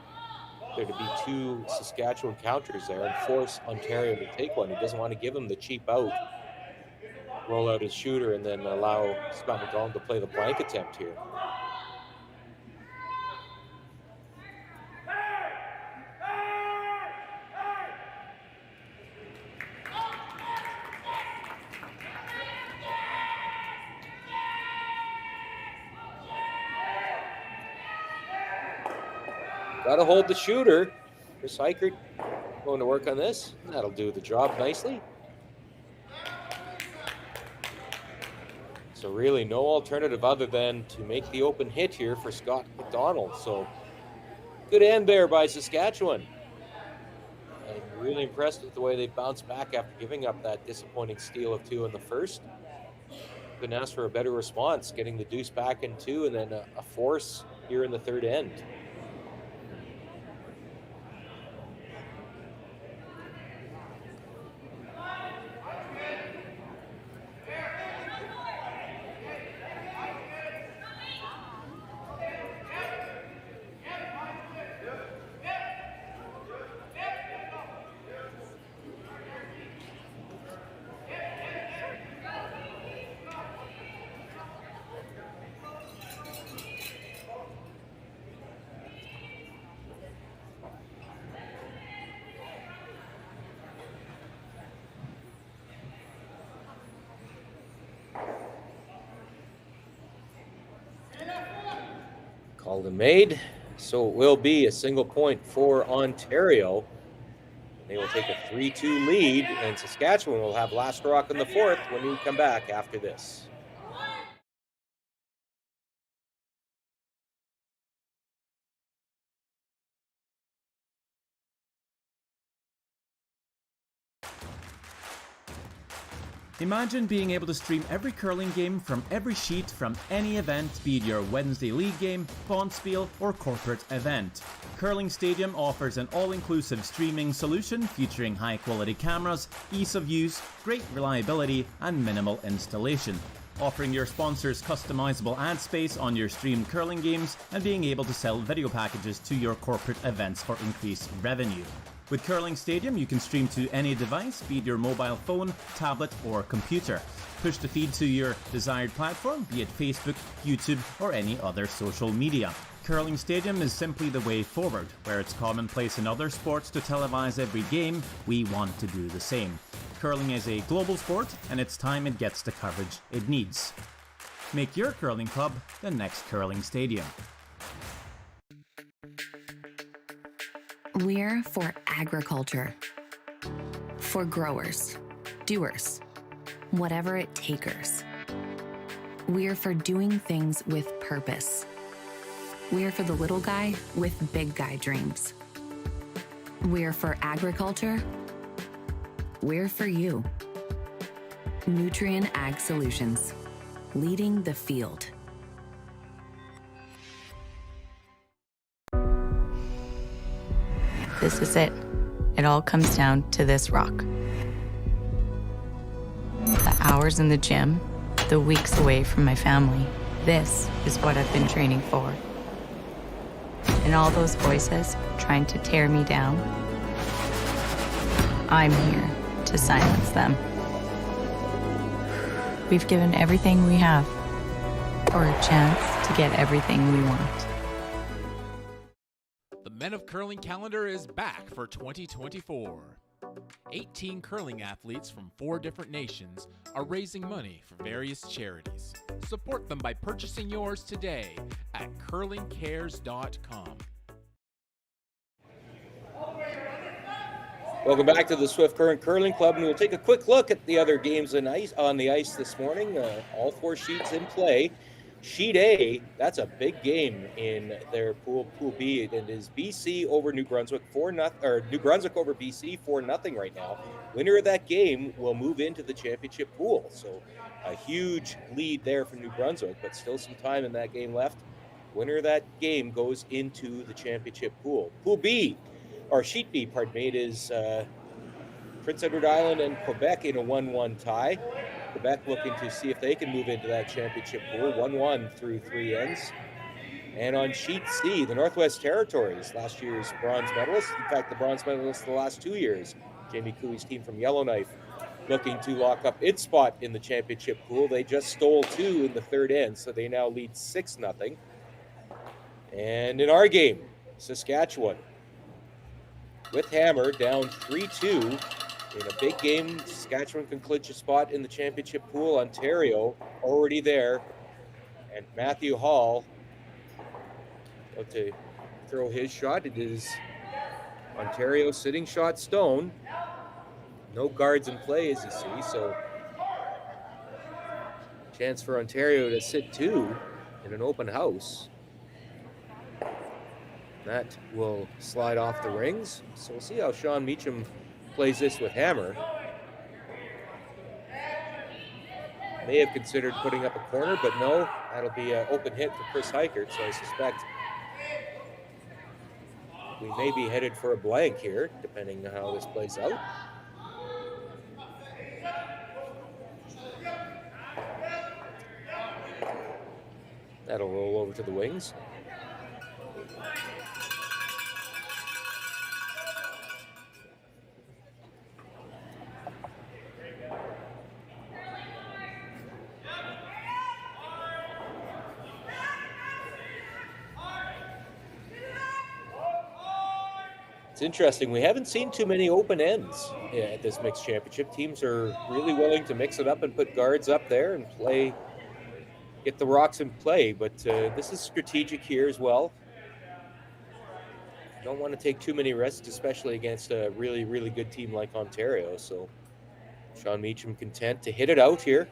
there to be 2 Saskatchewan counters there and force Ontario to take one. He doesn't want to give him the cheap out, roll out his shooter, and then allow Scott McDonald to play the blank attempt here. Got to hold the shooter. Chris Eichert going to work on this. That'll do the job nicely. So really no alternative other than to make the open hit here for Scott McDonald. So good end there by Saskatchewan. And really impressed with the way they bounced back after giving up that disappointing steal of 2 in the first. Couldn't ask for a better response, getting the deuce back in 2 and then a force here in the third end. Called and made, so it will be a single point for Ontario. They will take a 3-2 lead, and Saskatchewan will have last rock in the fourth when we come back after this. Imagine being able to stream every curling game from every sheet from any event, be it your Wednesday league game, bonspiel, or corporate event. Curling Stadium offers an all-inclusive streaming solution featuring high-quality cameras, ease of use, great reliability, and minimal installation. Offering your sponsors customizable ad space on your streamed curling games and being able to sell video packages to your corporate events for increased revenue. With Curling Stadium, you can stream to any device, be it your mobile phone, tablet, or computer. Push the feed to your desired platform, be it Facebook, YouTube, or any other social media. Curling Stadium is simply the way forward. Where it's commonplace in other sports to televise every game, we want to do the same. Curling is a global sport, and it's time it gets the coverage it needs. Make your curling club the next Curling Stadium. We're for agriculture, for growers, doers, whatever it takers. We're for doing things with purpose. We're for the little guy with big guy dreams. We're for agriculture. We're for you. Nutrien Ag Solutions, leading the field. This is it. It all comes down to this rock. The hours in the gym, the weeks away from my family. This is what I've been training for. And all those voices trying to tear me down, I'm here to silence them. We've given everything we have for a chance to get everything we want. The Men of Curling calendar is back for 2024. 18 curling athletes from 4 different nations are raising money for various charities. Support them by purchasing yours today at curlingcares.com. Welcome back to the Swift Current Curling Club, and we'll take a quick look at the other games on the ice this morning. All 4 sheets in play. Sheet A, that's a big game in their Pool B. It is BC over New Brunswick 4-0, or New Brunswick over BC 4-0 right now. Winner of that game will move into the championship pool. So a huge lead there for New Brunswick, but still some time in that game left. Winner of that game goes into the championship pool. Pool B, or Sheet B, pardon me, it is Prince Edward Island and Quebec in a 1-1 tie. Quebec looking to see if they can move into that championship pool, 1-1 through 3 ends. And on Sheet C, the Northwest Territories, last year's bronze medalists, in fact, the bronze medalists the last 2 years, Jamie Cooey's team from Yellowknife, looking to lock up its spot in the championship pool. They just stole 2 in the third end, so they now lead 6-0. And in our game, Saskatchewan, with Hammer, down 3-2. In a big game, Saskatchewan can clinch a spot in the championship pool. Ontario already there. And Matthew Hall about to throw his shot. It is Ontario sitting shot stone. No guards in play, as you see. So chance for Ontario to sit 2 in an open house. That will slide off the rings. So we'll see how Shaun Meachem plays this with Hammer. May have considered putting up a corner, but no, that'll be an open hit for Chris Heichert, so I suspect we may be headed for a blank here, depending on how this plays out. That'll roll over to the wings. It's interesting. We haven't seen too many open ends at this mixed championship. Teams are really willing to mix it up and put guards up there and play, get the rocks in play. But this is strategic here as well. Don't want to take too many risks, especially against a really, really good team like Ontario. So Shaun Meachem content to hit it out here.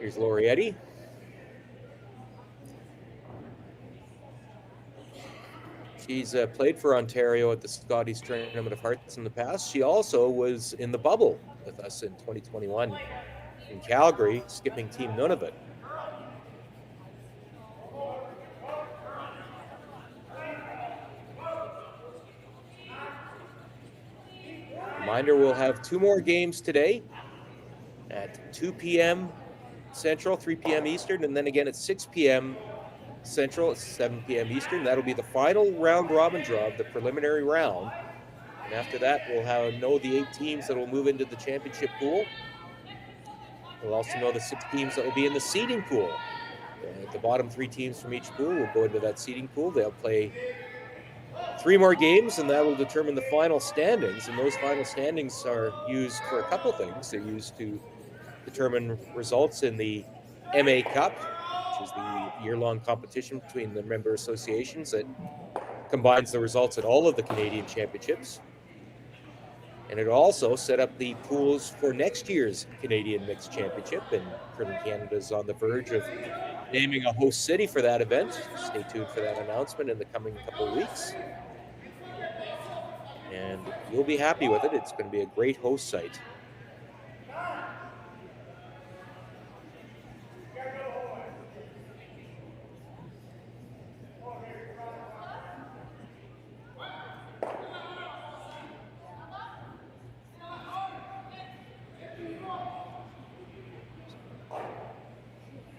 Here's Laurietti. She's played for Ontario at the Scotties Tournament of Hearts in the past. She also was in the bubble with us in 2021 in Calgary, skipping Team Nunavut. Reminder, we'll have 2 more games today at 2 p.m. Central, 3 p.m. Eastern, and then again at 6 p.m. Central, 7 p.m. Eastern. That'll be the final round robin draw of the preliminary round. And after that, we'll know the 8 teams that will move into the championship pool. We'll also know the 6 teams that will be in the seeding pool. The bottom 3 teams from each pool will go into that seeding pool. They'll play 3 more games, and that will determine the final standings. And those final standings are used for a couple things. They're used to determine results in the MA Cup, which is the year-long competition between the member associations that combines the results at all of the Canadian championships. And it also set up the pools for next year's Canadian Mixed Championship, and Curling Canada is on the verge of naming a host city for that event. Stay tuned for that announcement in the coming couple of weeks. And you'll be happy with it. It's going to be a great host site.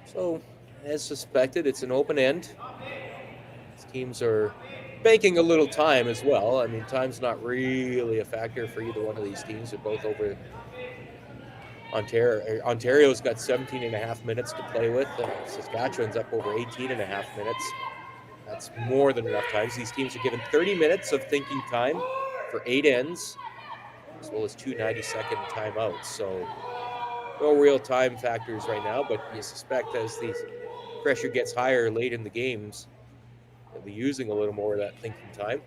So, as suspected, it's an open end. These teams are banking a little time as well. I mean, time's not really a factor for either one of these teams. They're both over. Ontario's got 17 and a half minutes to play with. Saskatchewan's up over 18 and a half minutes. That's more than enough time. These teams are given 30 minutes of thinking time for 8 ends, as well as 2 90-second timeouts. So, no real time factors right now, but you suspect as the pressure gets higher late in the games, they'll be using a little more of that thinking time.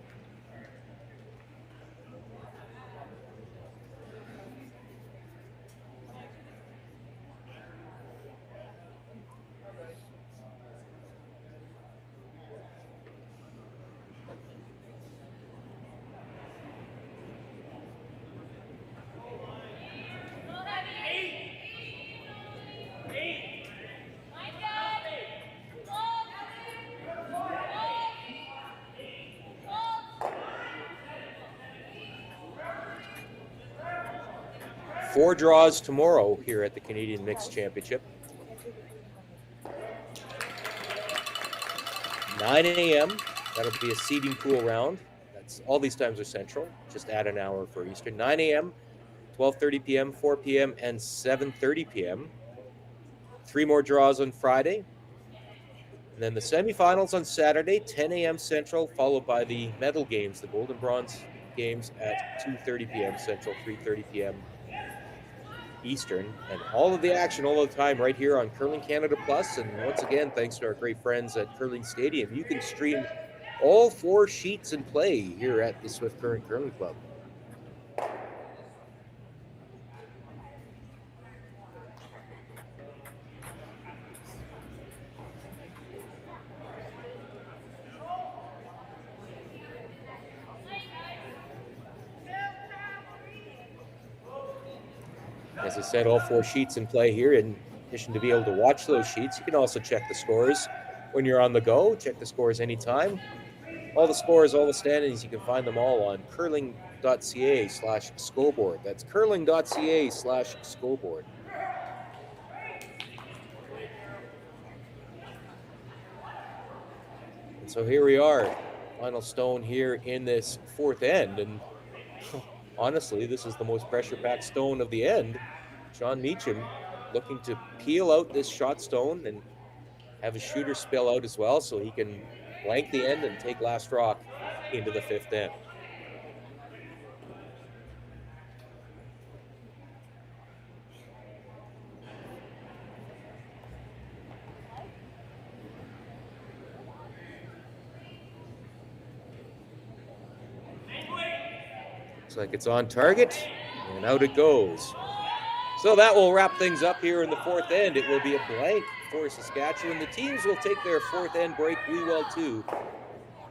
Four draws tomorrow here at the Canadian Mixed Championship. 9 a.m. That'll be a seeding pool round. That's all these times are central. Just add an hour for Eastern. 9 a.m., 12:30 p.m., 4 p.m., and 7:30 p.m. 3 more draws on Friday. And then the semifinals on Saturday, 10 a.m. Central, followed by the medal games, the gold and bronze games at 2:30 p.m. Central, 3:30 p.m. Eastern, and all of the action all the time right here on Curling Canada Plus. And once again, thanks to our great friends at Curling Stadium, you can stream all 4 sheets in play here at the Swift Current Curling Club. As I said, all 4 sheets in play here. In addition to be able to watch those sheets, you can also check the scores when you're on the go. Check the scores anytime. All the scores, all the standings, you can find them all on curling.ca/scoreboard. That's curling.ca/scoreboard. And so here we are, final stone here in this 4th end. And honestly, this is the most pressure-packed stone of the end. Shaun Meachem looking to peel out this shot stone and have his shooter spill out as well so he can blank the end and take last rock into the 5th end. Looks like it's on target, and out it goes. So that will wrap things up here in the 4th end. It will be a blank for Saskatchewan. The teams will take their 4th end break. We will too.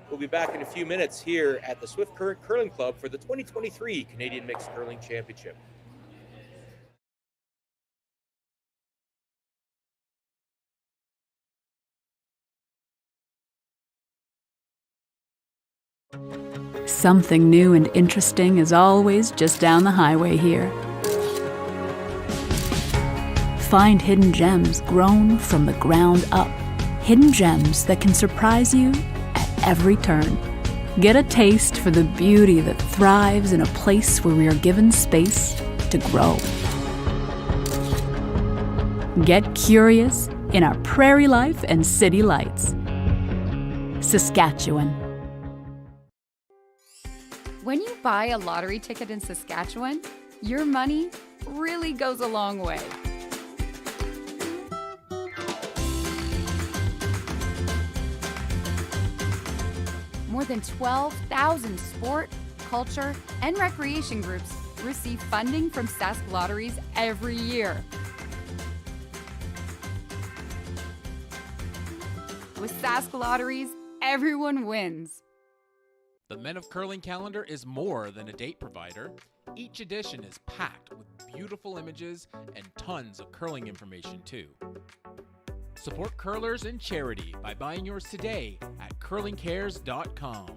We'll be back in a few minutes here at the Swift Current Curling Club for the 2023 Canadian Mixed Curling Championship. Something new and interesting is always just down the highway here. Find hidden gems grown from the ground up. Hidden gems that can surprise you at every turn. Get a taste for the beauty that thrives in a place where we are given space to grow. Get curious in our prairie life and city lights. Saskatchewan. When you buy a lottery ticket in Saskatchewan, your money really goes a long way. More than 12,000 sport, culture, and recreation groups receive funding from Sask Lotteries every year. With Sask Lotteries, everyone wins. The Men of Curling calendar is more than a date provider. Each edition is packed with beautiful images and tons of curling information too. Support curlers and charity by buying yours today at curlingcares.com.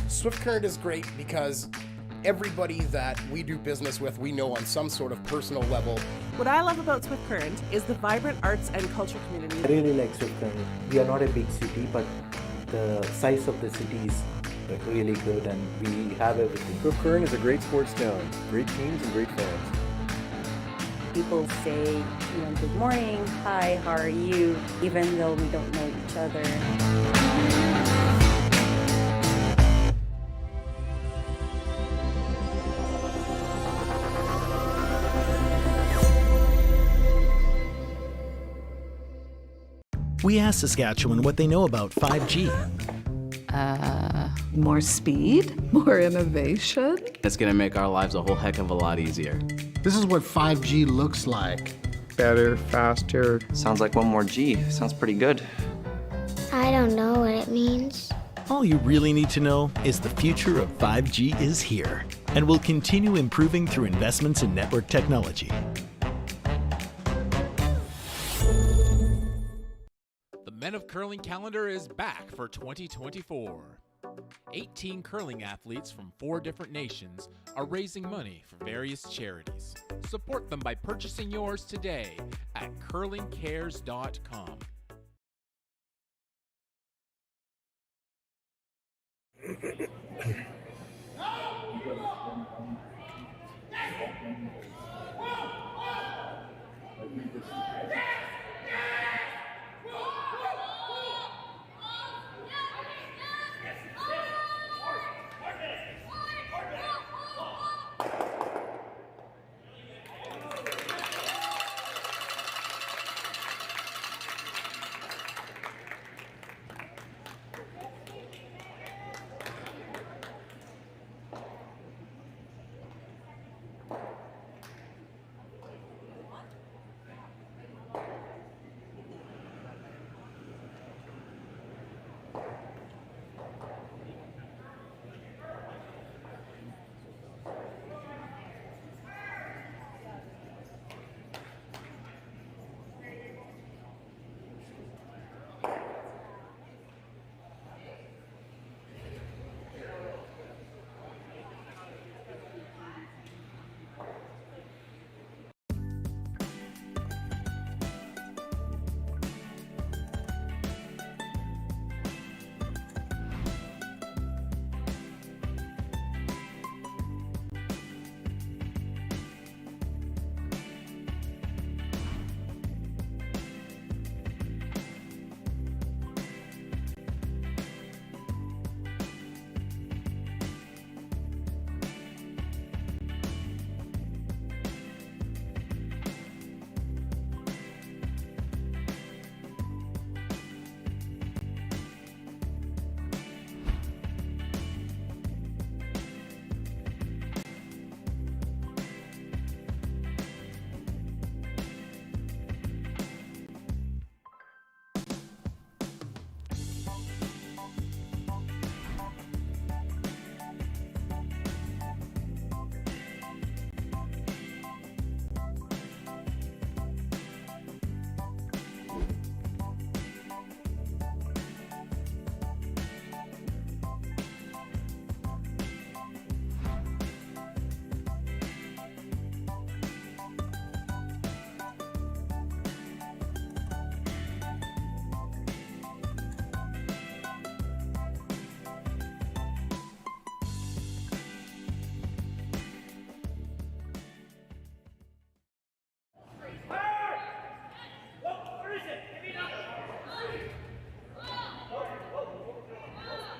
Swift Current is great because everybody that we do business with, we know on some sort of personal level. What I love about Swift Current is the vibrant arts and culture community. I really like Swift Current. We are not a big city, but the size of the city is really good and we have everything. Swift Current is a great sports town, great teams and great fans. People say, good morning, hi, how are you, even though we don't know each other. We asked Saskatchewan what they know about 5G. More speed, more innovation. It's gonna make our lives a whole heck of a lot easier. This is what 5G looks like. Better, faster. Sounds like one more G. Sounds pretty good. I don't know what it means. All you really need to know is the future of 5G is here and will continue improving through investments in network technology. The Men of Curling calendar is back for 2024. 18 curling athletes from 4 different nations are raising money for various charities. Support them by purchasing yours today at curlingcares.com.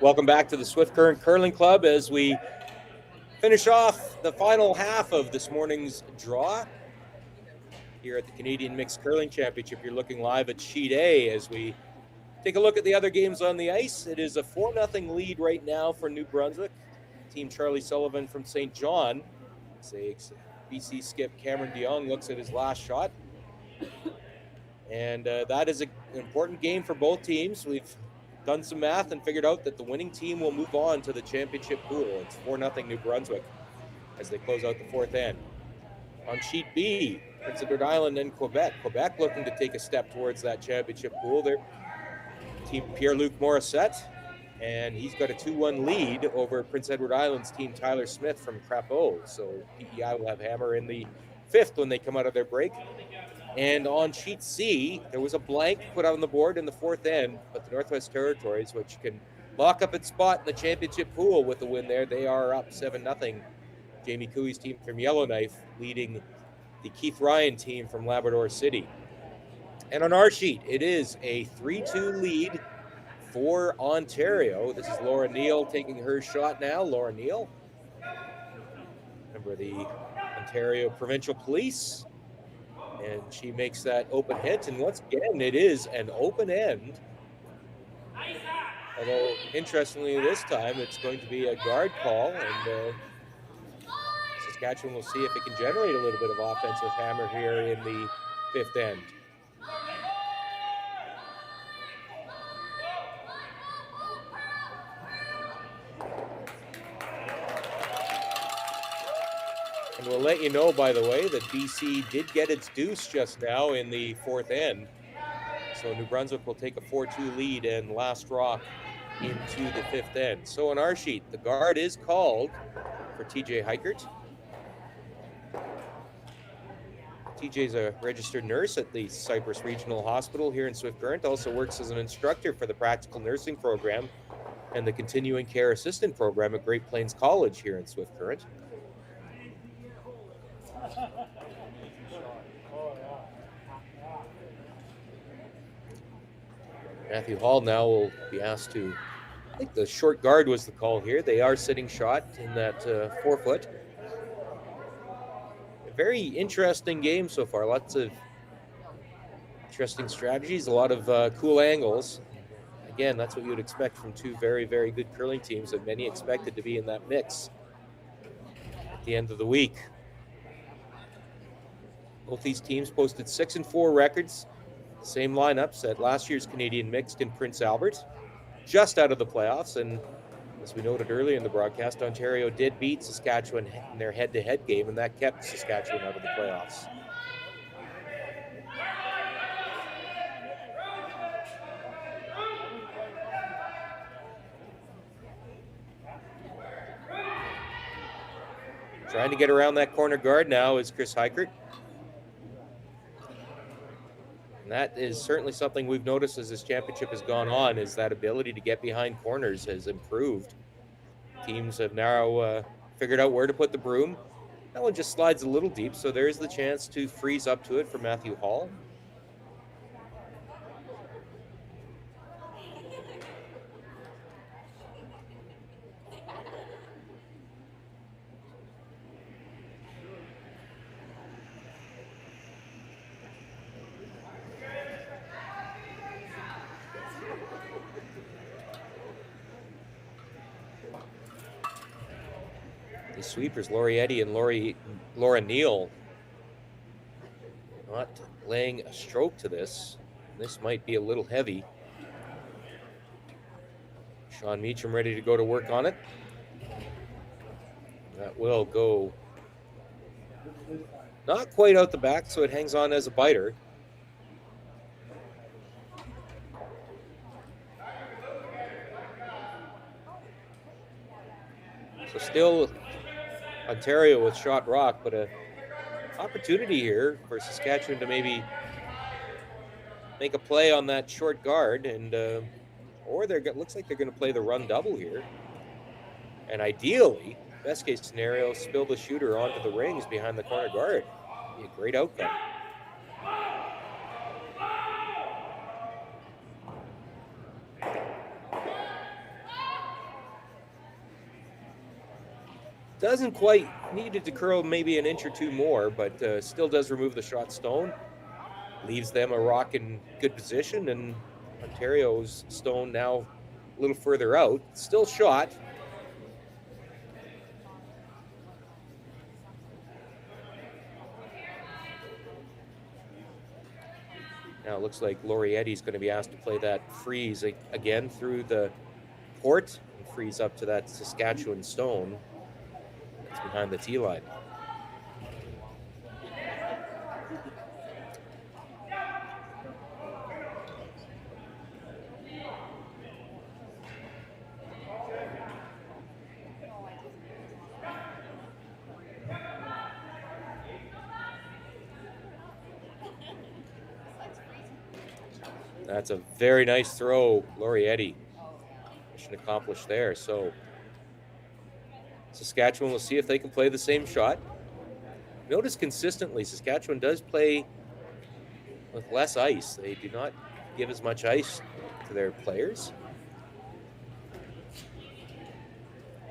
Welcome back to the Swift Current Curling Club as we finish off the final half of this morning's draw here at the Canadian Mixed Curling Championship. You're looking live at Sheet A as we take a look at the other games on the ice. It is a 4-0 lead right now for New Brunswick. Team Charlie Sullivan from St. John. BC skip Cameron DeYoung looks at his last shot. And that is an important game for both teams. We've done some math and figured out that the winning team will move on to the championship pool. It's 4-0 New Brunswick as they close out the fourth end. On Sheet B, Prince Edward Island and Quebec. Quebec looking to take a step towards that championship pool. Their team Pierre-Luc Morissette, and he's got a 2-1 lead over Prince Edward Island's team Tyler Smith from Crapeau. So PEI will have hammer in the fifth when they come out of their break. And on Sheet C, there was a blank put on the board in the fourth end, but the Northwest Territories, which can lock up its spot in the championship pool with the win there, they are up 7-0. Jamie Cooey's team from Yellowknife leading the Keith Ryan team from Labrador City. And on our sheet, it is a 3-2 lead for Ontario. This is Laura Neal taking her shot now. Laura Neal, member of the Ontario Provincial Police. And she makes that open hit. And once again, it is an open end. Although, interestingly, this time it's going to be a guard call. And Saskatchewan will see if it can generate a little bit of offensive hammer here in the fifth end. And we'll let you know, by the way, that BC did get its deuce just now in the fourth end. So New Brunswick will take a 4-2 lead and last rock into the fifth end. So on our sheet, the guard is called for TJ Heikert. TJ's a registered nurse at the Cypress Regional Hospital here in Swift Current. Also works as an instructor for the practical nursing program and the continuing care assistant program at Great Plains College here in Swift Current. Matthew Hall now will be asked to, I think the short guard was the call here. They are sitting shot in that 4-foot. A very interesting game so far. Lots of interesting strategies, a lot of cool angles. Again, that's what you would expect from two very, very good curling teams that many expected to be in that mix at the end of the week. Both these teams posted 6-4 records. Same lineups at last year's Canadian Mixed in Prince Albert, just out of the playoffs. And as we noted earlier in the broadcast, Ontario did beat Saskatchewan in their head-to-head game, and that kept Saskatchewan out of the playoffs. Trying to get around that corner guard now is Chris Heikert. And that is certainly something we've noticed as this championship has gone on, is that ability to get behind corners has improved. Teams have now figured out where to put the broom. That one just slides a little deep, so there's the chance to freeze up to it for Matthew Hall. The sweepers, Laurie Eddy and Laura Neal, not laying a stroke to this. This might be a little heavy. Shaun Meachem ready to go to work on it. That will go not quite out the back, so it hangs on as a biter. So still Ontario with shot rock, but a opportunity here for Saskatchewan to maybe make a play on that short guard, and or looks like they're going to play the run double here. And ideally, best case scenario, spill the shooter onto the rings behind the corner guard. Be a great outcome. Doesn't quite, needed to curl maybe an inch or two more, but still does remove the shot stone. Leaves them a rock in good position, and Ontario's stone now a little further out. Still shot. Now it looks like Laurieetti's going to be asked to play that freeze again through the court and freeze up to that Saskatchewan stone that's behind the tee line. That's a very nice throw, Laurietti. Mission accomplished there. So Saskatchewan will see if they can play the same shot. Notice consistently, Saskatchewan does play with less ice. They do not give as much ice to their players.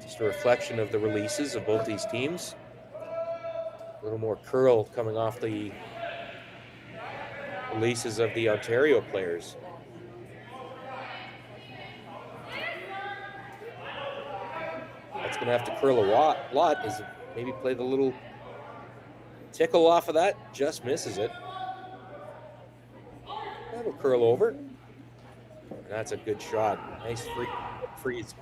Just a reflection of the releases of both these teams. A little more curl coming off the releases of the Ontario players. That's going to have to curl a lot is maybe play the little tickle off of that. Just misses it. That'll curl over. That's a good shot. Nice freeze.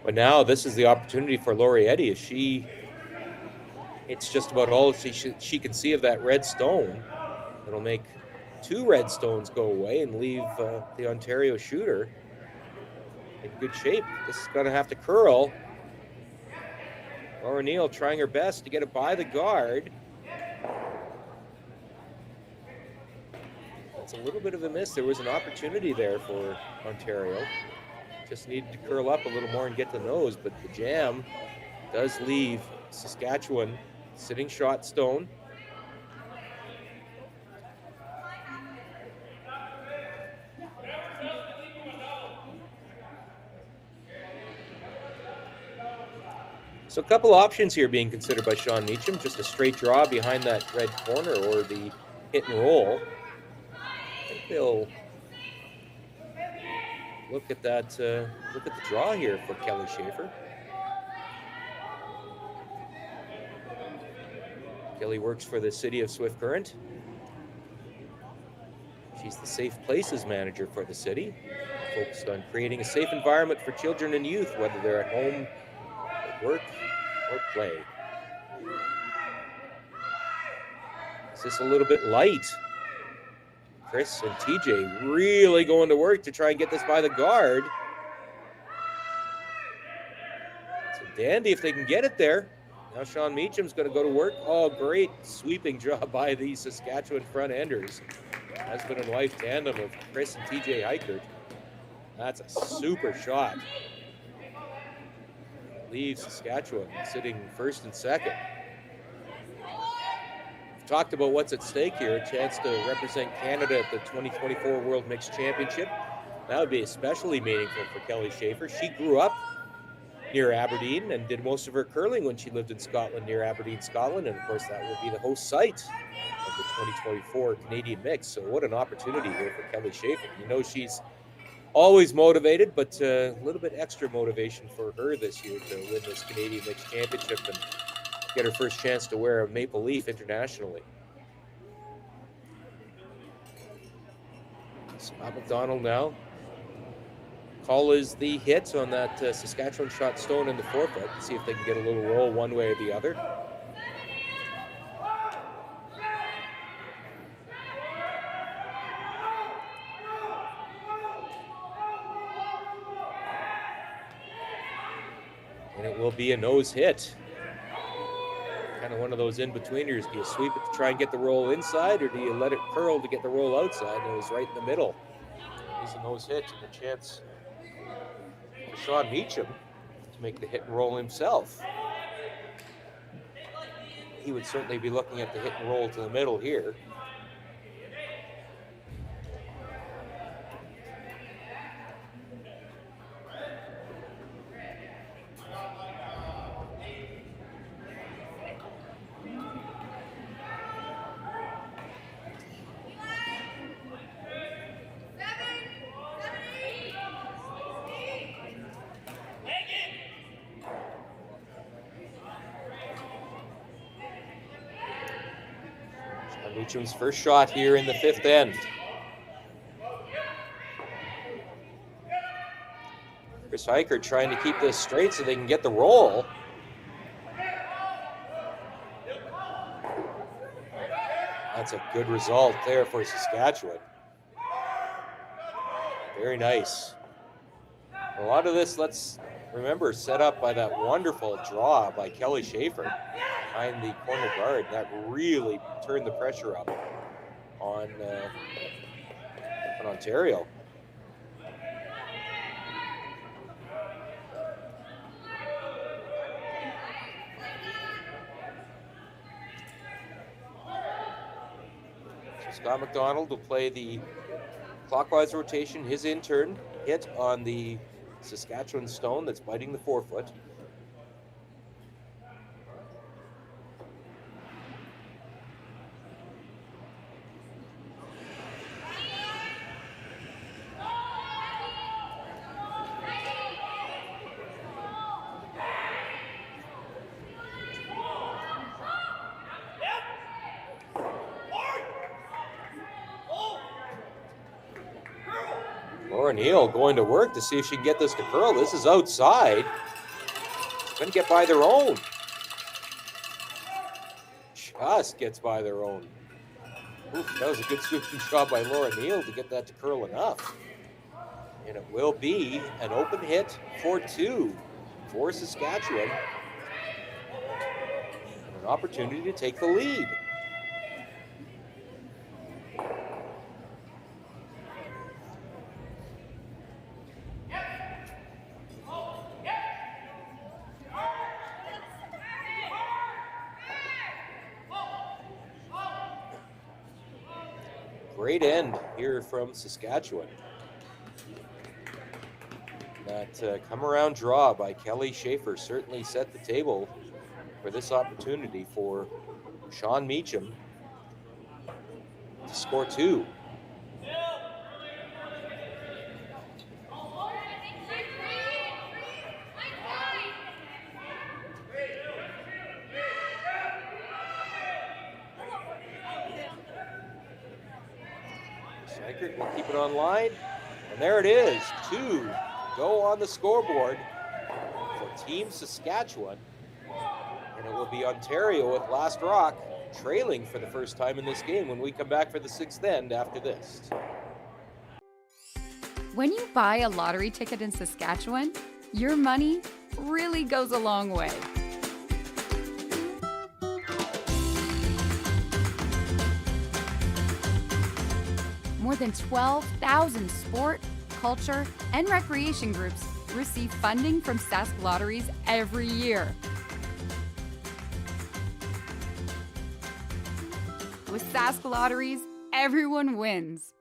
But now this is the opportunity for Laurietti. It's just about all she can see of that red stone. It'll make 2 red stones go away and leave the Ontario shooter in good shape. This is going to have to curl. Laura Neal trying her best to get it by the guard. That's a little bit of a miss. There was an opportunity there for Ontario. Just needed to curl up a little more and get the nose, but the jam does leave Saskatchewan sitting shot stone. So a couple options here being considered by Shaun Meachem. Just a straight draw behind that red corner or the hit and roll. I think they'll look at that. Look at the draw here for Kelly Schaefer. Kelly works for the city of Swift Current. She's the Safe Places manager for the city, focused on creating a safe environment for children and youth, whether they're at home, at work, or play. Is this a little bit light? Chris and TJ really going to work to try and get this by the guard. It's a dandy if they can get it there. Now Shaun Meachem's going to go to work. Oh, great sweeping job by the Saskatchewan front-enders. Husband and wife tandem of Chris and TJ Eichert. That's a super shot. Leaves Saskatchewan sitting first and second. Talked about what's at stake here, a chance to represent Canada at the 2024 World Mixed Championship. That would be especially meaningful for Kelly Schaefer. She grew up near Aberdeen and did most of her curling when she lived in Scotland, near Aberdeen, Scotland. And of course, that would be the host site of the 2024 Canadian Mix. So what an opportunity here for Kelly Schaefer. You know, she's always motivated, but a little bit extra motivation for her this year to win this Canadian Mixed Championship and get her first chance to wear a maple leaf internationally. Scott McDonald now. Call is the hit on that Saskatchewan shot stone in the forefoot. See if they can get a little roll one way or the other. And it will be a nose hit. kind of one of those in-betweeners. Do you sweep it to try and get the roll inside, or do you let it curl to get the roll outside? And it was right in the middle. He's a nose hit and a chance for Shaun Meachem to make the hit and roll himself. He would certainly be looking at the hit and roll to the middle here. Meachem's first shot here in the fifth end. Chris Hiker trying to keep this straight so they can get the roll. That's a good result there for Saskatchewan. Very nice. A lot of this, let's remember, set up by that wonderful draw by Kelly Schaefer behind the corner guard. That really turned the pressure up on Ontario. So Scott McDonald will play the clockwise rotation. His intern hit on the Saskatchewan stone that's biting the forefoot. Laura Neal going to work to see if she can get this to curl. This is outside. It's going to get by their own. Just gets by their own. Oof, that was a good sweeping job by Laura Neal to get that to curl enough. And it will be an open hit for two for Saskatchewan. And an opportunity to take the lead. Great end here from Saskatchewan. That come around draw by Kelly Schaefer certainly set the table for this opportunity for Shaun Meachem to score two. We'll keep it online, and there it is. Two go on the scoreboard for Team Saskatchewan, and it will be Ontario with Last Rock trailing for the first time in this game when we come back for the sixth end after this. When you buy a lottery ticket in Saskatchewan, your money really goes a long way. More than 12,000 sport, culture, and recreation groups receive funding from Sask Lotteries every year. With Sask Lotteries, everyone wins.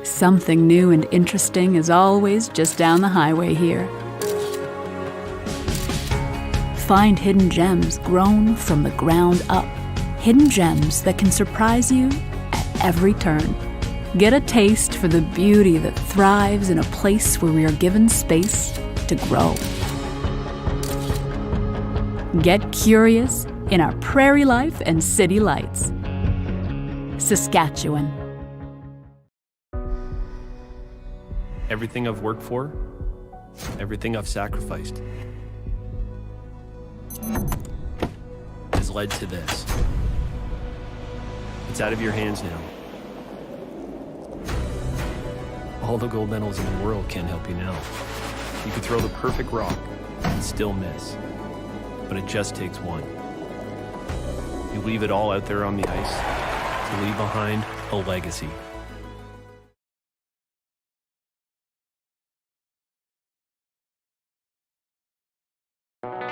Something new and interesting is always just down the highway here. Find hidden gems grown from the ground up. Hidden gems that can surprise you at every turn. Get a taste for the beauty that thrives in a place where we are given space to grow. Get curious in our prairie life and city lights. Saskatchewan. Everything I've worked for, everything I've sacrificed, has led to this. It's out of your hands now. All the gold medals in the world can't help you now. You could throw the perfect rock and still miss. but it just takes one. You leave it all out there on the ice to leave behind a legacy.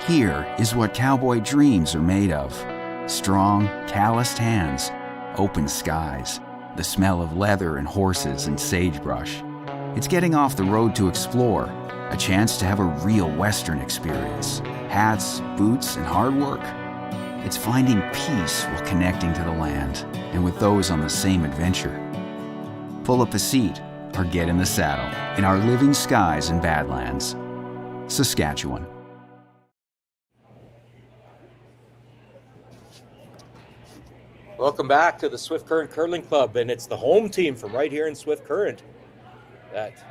Here is what cowboy dreams are made of. Strong, calloused hands, open skies, the smell of leather and horses and sagebrush. It's getting off the road to explore, a chance to have a real Western experience. Hats, boots, and hard work. It's finding peace while connecting to the land and with those on the same adventure. Pull up a seat or get in the saddle in our living skies and Badlands. Saskatchewan. Welcome back to the Swift Current Curling Club, and it's the home team from right here in Swift Current that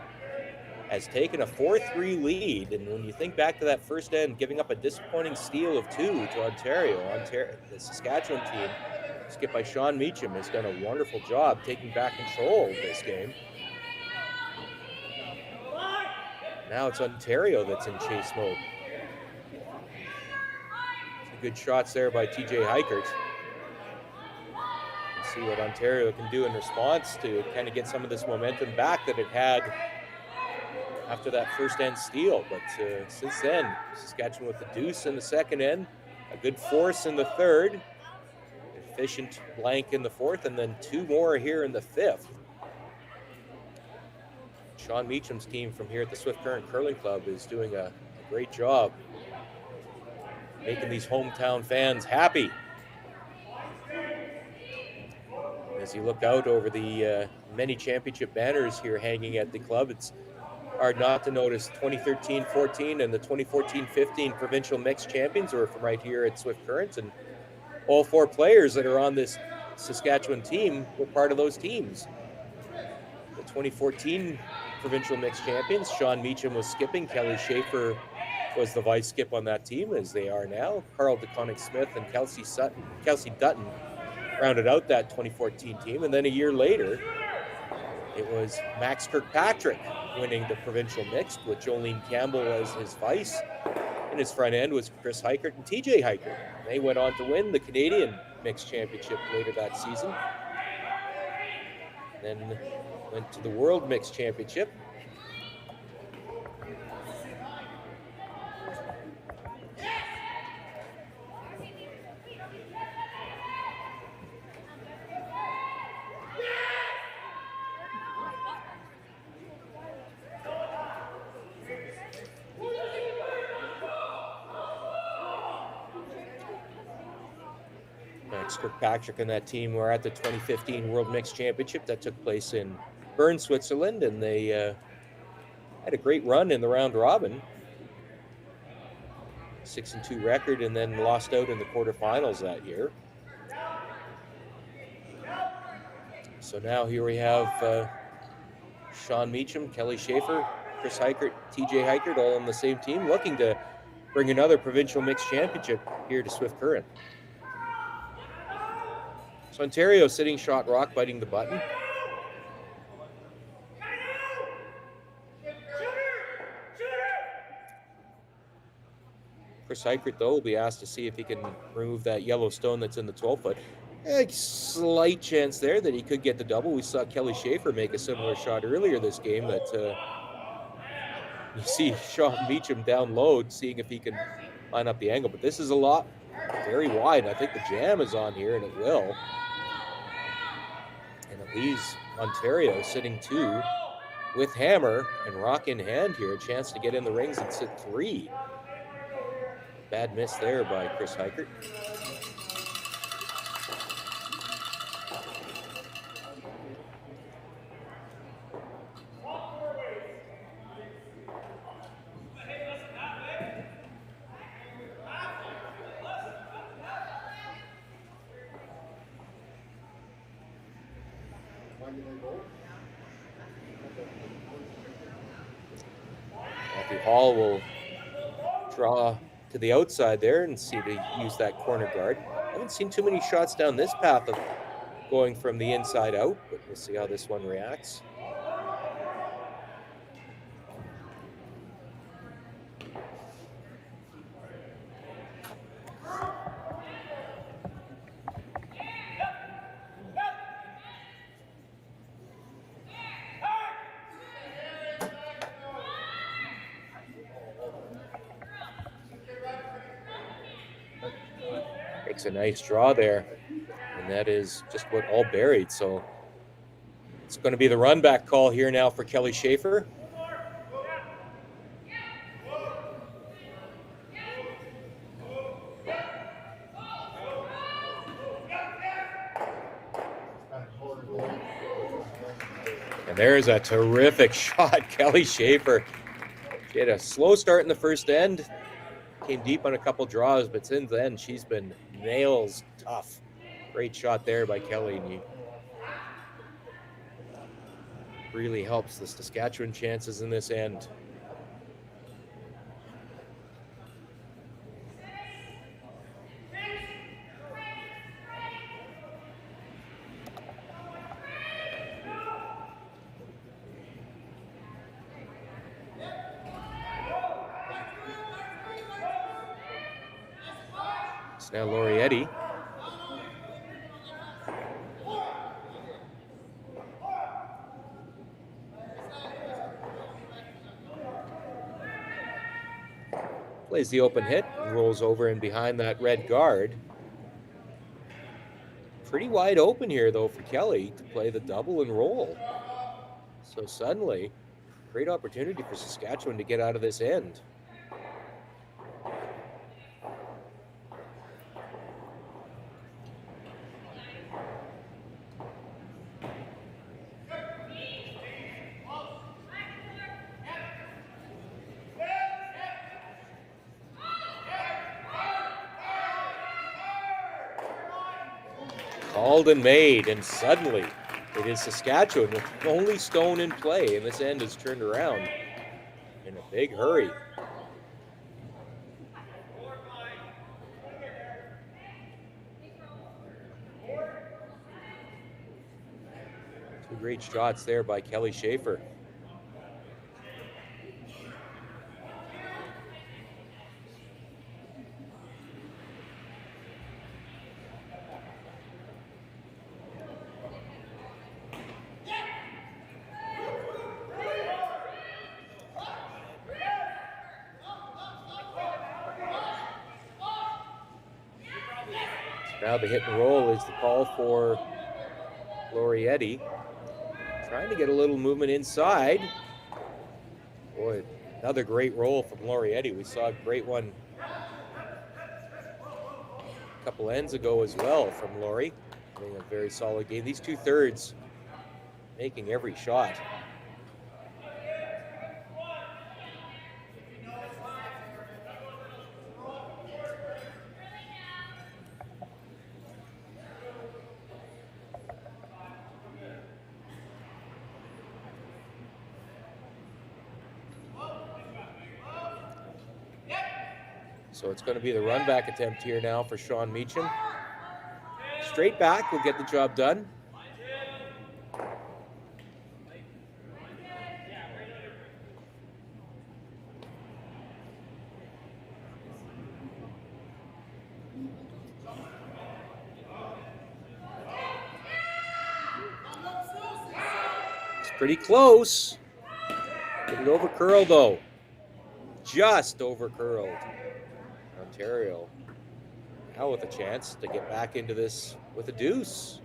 has taken a 4-3 lead. And when you think back to that first end, giving up a disappointing steal of 2 to Ontario, the Saskatchewan team, skipped by Shaun Meachem, has done a wonderful job taking back control of this game. Now it's Ontario that's in chase mode. Some good shots there by TJ Heikert. See what Ontario can do in response to kind of get some of this momentum back that it had after that first end steal. But since then, Saskatchewan with the deuce in the second end, a good force in the third, efficient blank in the fourth, and then 2 more here in the fifth. Shaun Meachem's team from here at the Swift Current Curling Club is doing a great job making these hometown fans happy. As you look out over the many championship banners here hanging at the club, it's hard not to notice 2013-14 and the 2014-15 provincial mixed champions who are from right here at Swift Current, and all 4 players that are on this Saskatchewan team were part of those teams. The 2014 provincial mixed champions, Shaun Meachem was skipping, Kelly Schaefer was the vice skip on that team, as they are now. Carl DeConnick-Smith and Kelsey Dutton rounded out that 2014 team. And then a year later, it was Max Kirkpatrick winning the provincial mixed with Jolene Campbell as his vice. In his front end was Chris Heikert and TJ Heikert. They went on to win the Canadian mixed championship later that season. Then went to the World Mixed Championship. Kirkpatrick and that team were at the 2015 World Mixed Championship that took place in Bern, Switzerland, and they had a great run in the round robin. 6-2 record, and then lost out in the quarterfinals that year. So now here we have Shaun Meachem, Kelly Schaefer, Chris Heikert, TJ Heikert, all on the same team, looking to bring another provincial mixed championship here to Swift Current. So Ontario sitting shot rock, biting the button. Chris Heikert, though, will be asked to see if he can remove that yellow stone that's in the 12-foot. A slight chance there that he could get the double. We saw Kelly Schaefer make a similar shot earlier this game that you see Shaun Meachem down low, seeing if he can line up the angle. But this is a lot, very wide. I think the jam is on here, and it will. And it leaves Ontario sitting 2 with hammer and rock in hand here. A chance to get in the rings and sit 3. Bad miss there by Chris Heikert. Matthew Hall will draw to the outside there and see to use that corner guard. I haven't seen too many shots down this path of going from the inside out, but we'll see how this one reacts. Makes a nice draw there. And that is just what all buried. So it's going to be the run back call here now for Kelly Schaefer. And there's a terrific shot, Kelly Schaefer. She had a slow start in the first end, came deep on a couple draws, but since then she's been nails tough. Great shot there by Kelly, and he really helps the Saskatchewan chances in this end. It's now Laurietti. Plays the open hit and rolls over and behind that red guard. Pretty wide open here, though, for Kelly to play the double and roll. So suddenly, great opportunity for Saskatchewan to get out of this end. Called and made, and suddenly it is Saskatchewan with only stone in play, and this end is turned around in a big hurry. Two great shots there by Kelly Schaefer. Now the hit and roll is the call for Laurietti. Trying to get a little movement inside. Boy, another great roll from Laurietti. We saw a great one a couple ends ago as well from Laurie. Having a very solid game. These 2/3 making every shot. So it's going to be the run back attempt here now for Shaun Meachem. Straight back will get the job done. It's pretty close. Get it over curl though. Just over curled. Ontario now with a chance to get back into this with a deuce.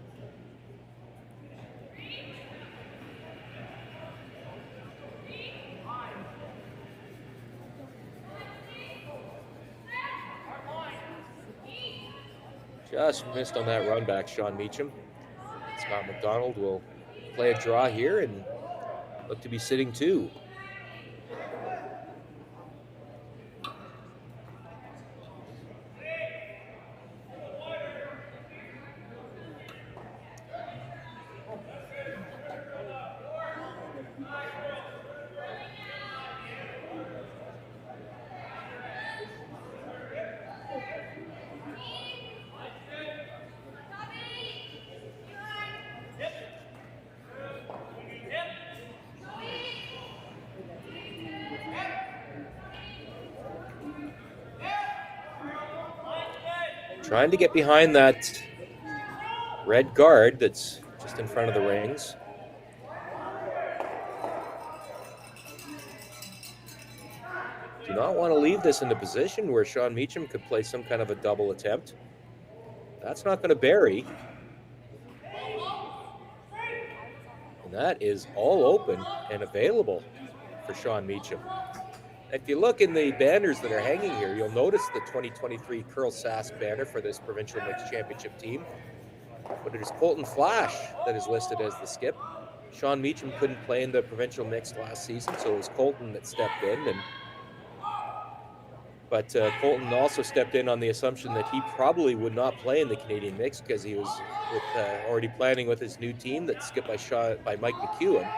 Just missed on that run back, Shaun Meachem. Scott McDonald will play a draw here and look to be sitting two. Trying to get behind that red guard that's just in front of the rings. Do not want to leave this in a position where Shaun Meachem could play some kind of a double attempt. That's not going to bury. And that is all open and available for Shaun Meachem. If you look in the banners that are hanging here, you'll notice the 2023 Curl Sask banner for this provincial mixed championship team. But it is Colton Flash that is listed as the skip. Shaun Meachem couldn't play in the provincial mixed last season, so it was Colton that stepped in. But Colton also stepped in on the assumption that he probably would not play in the Canadian mix because he was already planning with his new team that's skipped by Mike McEwen.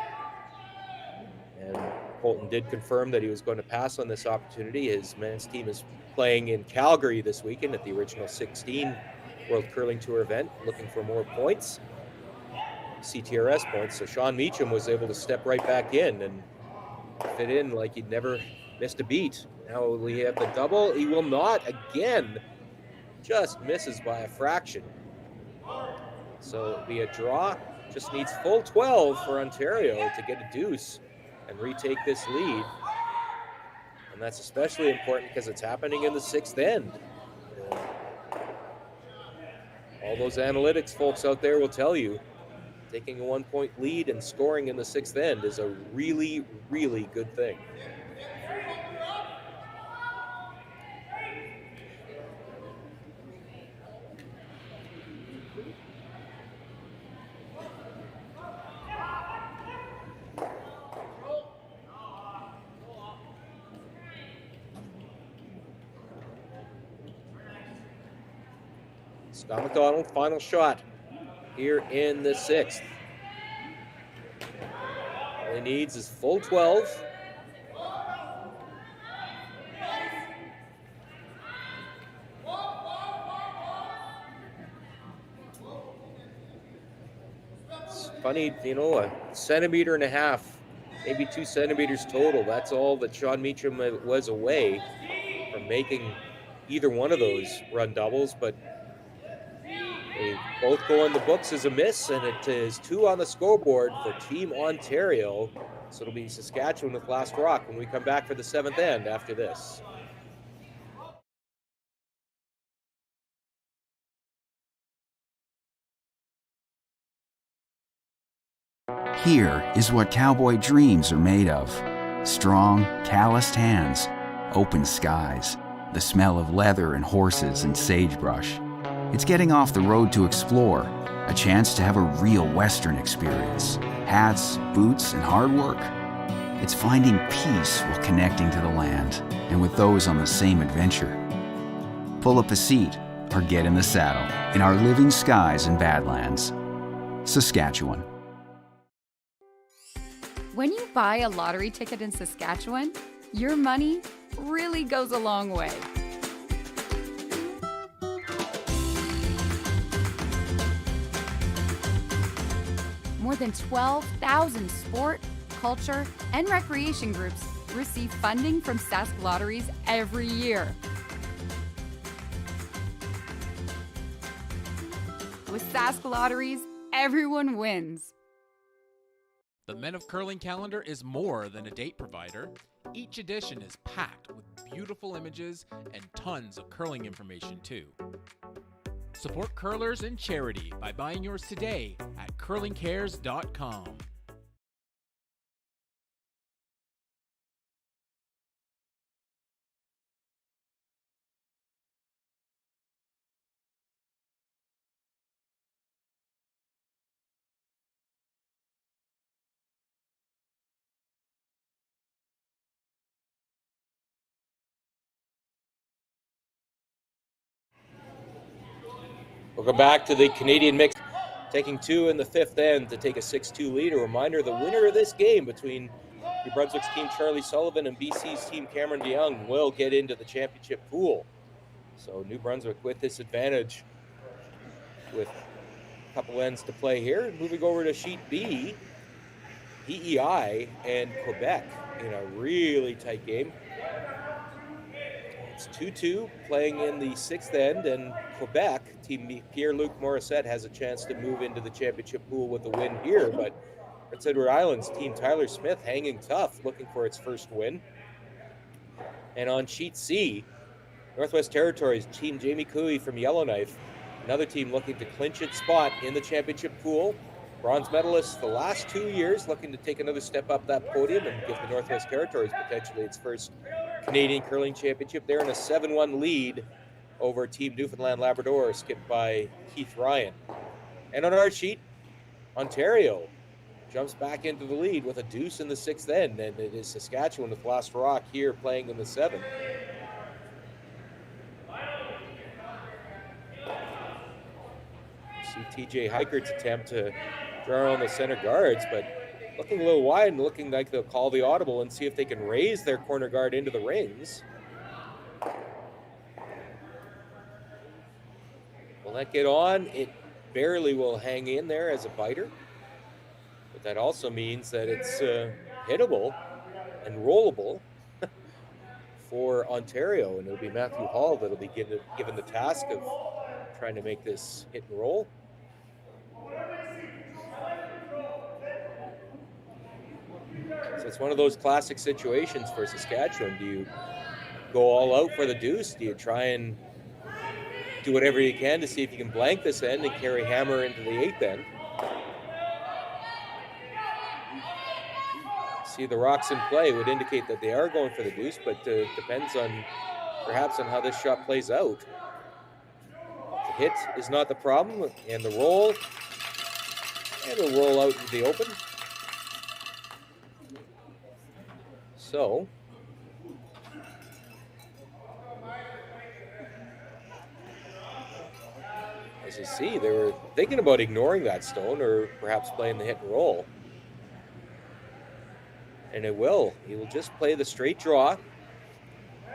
And Colton did confirm that he was going to pass on this opportunity. His men's team is playing in Calgary this weekend at the Original 16 World Curling Tour event, looking for more points, CTRS points. So Shaun Meachem was able to step right back in and fit in like he'd never missed a beat. Now will he have the double? He will not. Again, just misses by a fraction. So it'll be a draw. Just needs full 12 for Ontario to get a deuce and retake this lead. And that's especially important because it's happening in the sixth end. All those analytics folks out there will tell you taking a 1-point lead and scoring in the sixth end is a really, really good thing. Scott McDonald, final shot here in the sixth. All he needs is full 12. It's funny, you know, a centimeter and a half, maybe 2 centimeters total. That's all that Shaun Meachem was away from making either one of those run doubles, but they both go in the books as a miss, and it is 2 on the scoreboard for Team Ontario. So it'll be Saskatchewan with last rock when we come back for the seventh end after this. Here is what cowboy dreams are made of. Strong, calloused hands, open skies, the smell of leather and horses and sagebrush. It's getting off the road to explore, a chance to have a real Western experience. Hats, boots, and hard work. It's finding peace while connecting to the land and with those on the same adventure. Pull up a seat or get in the saddle in our living skies and Badlands. Saskatchewan. When you buy a lottery ticket in Saskatchewan, your money really goes a long way. More than 12,000 sport, culture, and recreation groups receive funding from Sask Lotteries every year. With Sask Lotteries, everyone wins. The Men of Curling calendar is more than a date provider. Each edition is packed with beautiful images and tons of curling information too. Support curlers and charity by buying yours today at curlingcares.com. Welcome back to the Canadian mix. Taking 2 in the fifth end to take a 6-2 lead. A reminder, the winner of this game between New Brunswick's team Charlie Sullivan and BC's team Cameron DeYoung will get into the championship pool. So New Brunswick with this advantage with a couple ends to play here. Moving over to Sheet B, PEI and Quebec in a really tight game. It's 2-2 playing in the sixth end, and Quebec, team Pierre-Luc Morissette, has a chance to move into the championship pool with a win here, but Prince Edward Island's team Tyler Smith hanging tough, looking for its first win. And on Sheet C, Northwest Territories team Jamie Cooey from Yellowknife Another team looking to clinch its spot in the championship pool. Bronze medalists the last 2 years, looking to take another step up that podium and give the Northwest Territories potentially its first Canadian Curling Championship. They're in a 7-1 lead over Team Newfoundland Labrador, skipped by Keith Ryan. And on our sheet, Ontario jumps back into the lead with a deuce in the 6th end, and it is Saskatchewan with Last Rock here playing in the 7th. See TJ Heikert's attempt to draw on the center guards, but looking a little wide and looking like they'll call the audible and see if they can raise their corner guard into the rings. Will that get on? It barely will hang in there as a biter, but that also means that it's hittable and rollable for Ontario, and it'll be Matthew Hall that'll be given the task of trying to make this hit and roll. So it's one of those classic situations for Saskatchewan. Do you go all out for the deuce? Do you try and do whatever you can to see if you can blank this end and carry Hammer into the 8th end? See the rocks in play would indicate that they are going for the deuce, but depends on perhaps on how this shot plays out. The hit is not the problem, and the roll, and it'll roll out into the open. So, as you see, they were thinking about ignoring that stone or perhaps playing the hit and roll. And it will. He will just play the straight draw.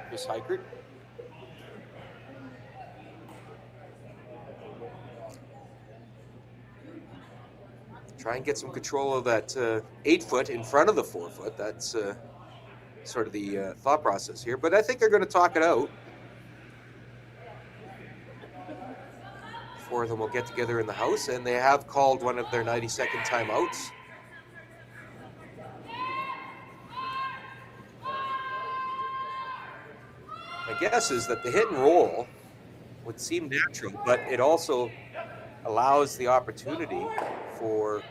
Chris Heichert. Try and get some control of that 8-foot in front of the 4-foot. That's sort of the thought process here. But I think they're going to talk it out. Four of them will get together in the house, and they have called one of their 90-second timeouts. My guess is that the hit and roll would seem natural, but it also allows the opportunity for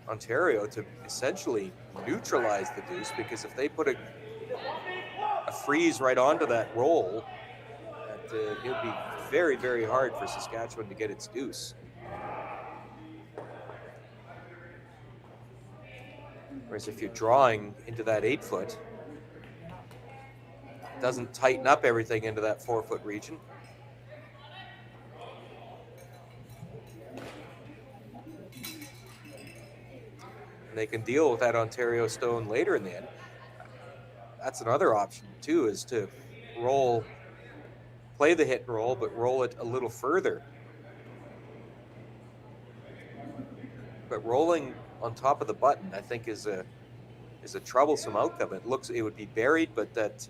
Ontario to essentially neutralize the deuce, because if they put a freeze right onto that roll, it would be very, very hard for Saskatchewan to get its deuce. Whereas if you're drawing into that 8-foot, it doesn't tighten up everything into that 4-foot region. And they can deal with that Ontario stone later in the end. That's another option too, is to play the hit and roll, but roll it a little further. But rolling on top of the button, I think, is a troublesome outcome. It would be buried, but that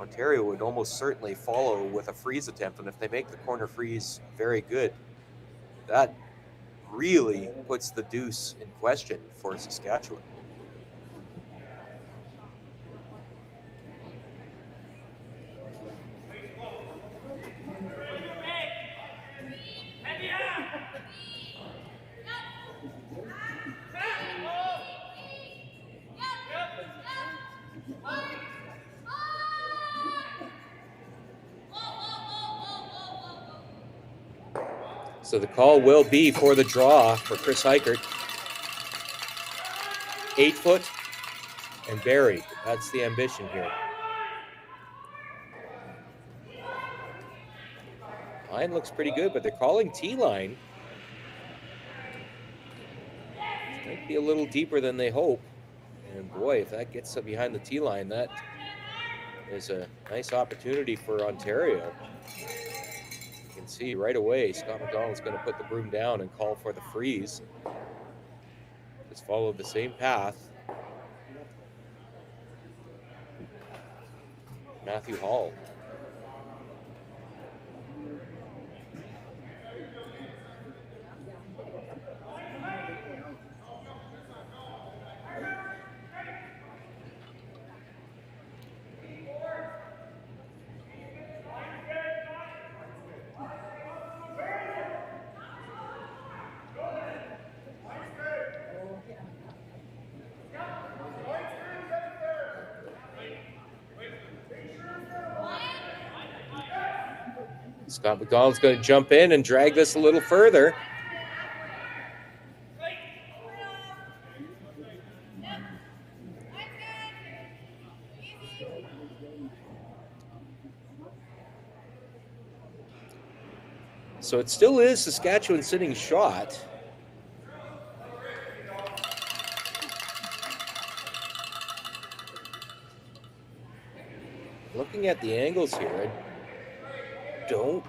Ontario would almost certainly follow with a freeze attempt. And if they make the corner freeze very good, that really puts the deuce in question for Saskatchewan. So the call will be for the draw for Chris Heichert. 8-foot and buried. That's the ambition here. Line looks pretty good, but they're calling T-line. Might be a little deeper than they hope. And boy, if that gets up behind the T-line, that is a nice opportunity for Ontario. You can see right away Scott McDonald's going to put the broom down and call for the freeze. Just follow the same path. Matthew Hall. Scott McDonald's going to jump in and drag this a little further. So it still is Saskatchewan sitting shot. Looking at the angles here, the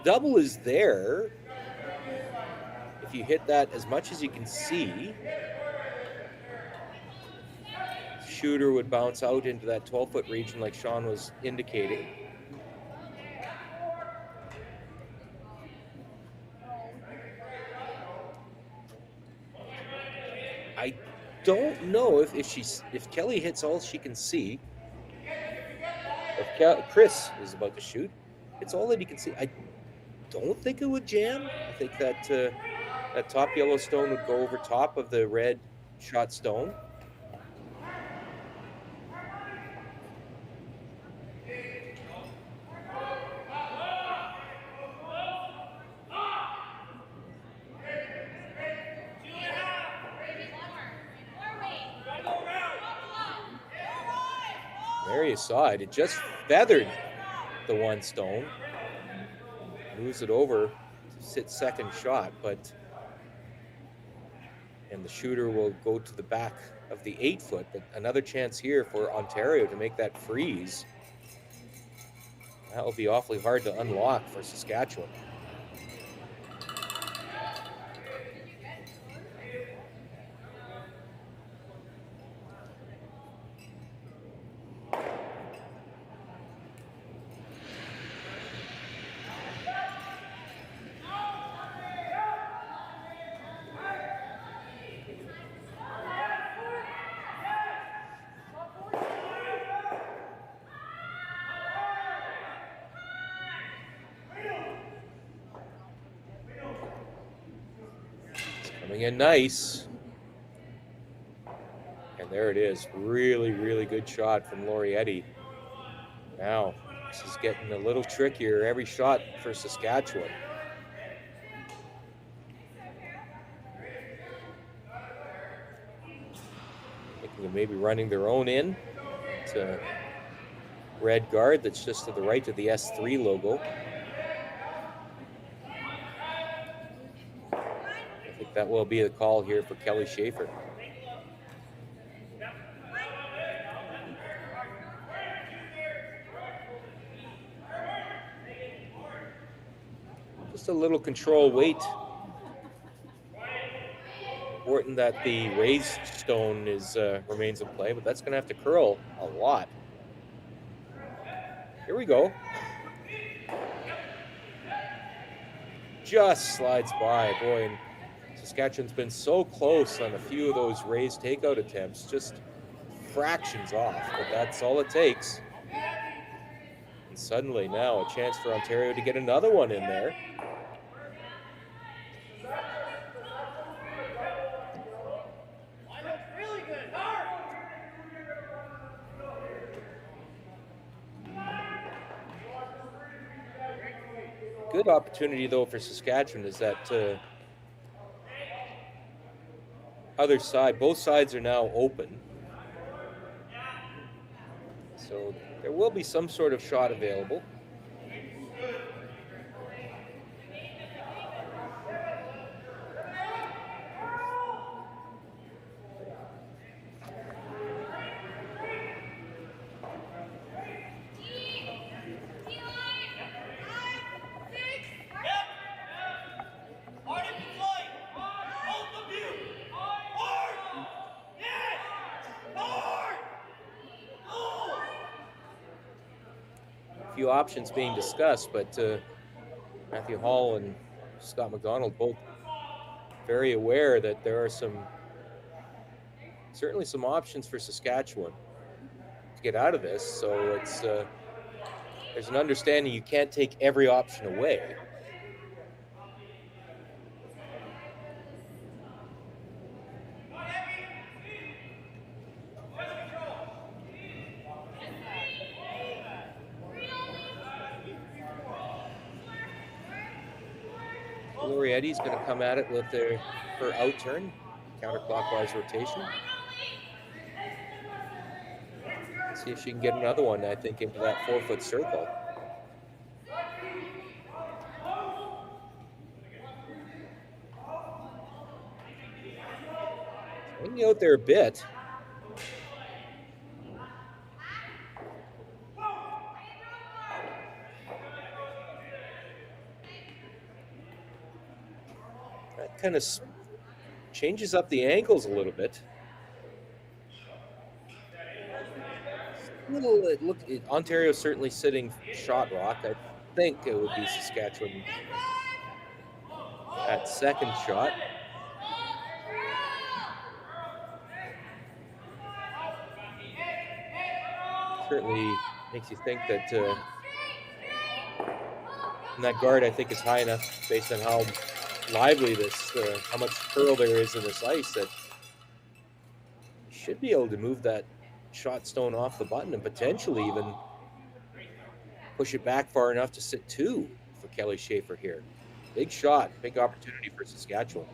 double is there. If you hit that as much as you can see, shooter would bounce out into that 12-foot region like Shaun was indicating. I don't know if Kelly hits all she can see. If Chris is about to shoot, it's all that he can see. I don't think it would jam. I think that that top yellow stone would go over top of the red shot stone. There you saw it. It just feathered the one stone. Moves it over to sit second shot, and the shooter will go to the back of the 8-foot, but another chance here for Ontario to make that freeze. That will be awfully hard to unlock for Saskatchewan. Coming in nice. And there it is. Really, really good shot from Laurietti. Now, this is getting a little trickier every shot for Saskatchewan. Thinking of maybe running their own in to red guard that's just to the right of the S3 logo. That will be the call here for Kelly Schaefer. Just a little control weight. Important that the raised stone remains in play, but that's going to have to curl a lot. Here we go. Just slides by, boy. And Saskatchewan's been so close on a few of those raised takeout attempts, just fractions off, but that's all it takes. And suddenly now a chance for Ontario to get another one in there. Good opportunity though for Saskatchewan is that other side, both sides are now open. So there will be some sort of shot available. Few options being discussed, but Matthew Hall and Scott McDonald both very aware that there are certainly some options for Saskatchewan to get out of this. So it's there's an understanding you can't take every option away. Glorietti's going to come at it with her out turn, counterclockwise rotation. See if she can get another one, I think, into that 4-foot circle. Hanging out there a bit. That kind of changes up the angles a little bit. Ontario's certainly sitting shot rock. I think it would be Saskatchewan at second shot. Certainly makes you think that and that guard, I think, is high enough based on how lively this, how much curl there is in this ice, that you should be able to move that shot stone off the button and potentially even push it back far enough to sit 2 for Kelly Schaefer here. Big shot, big opportunity for Saskatchewan.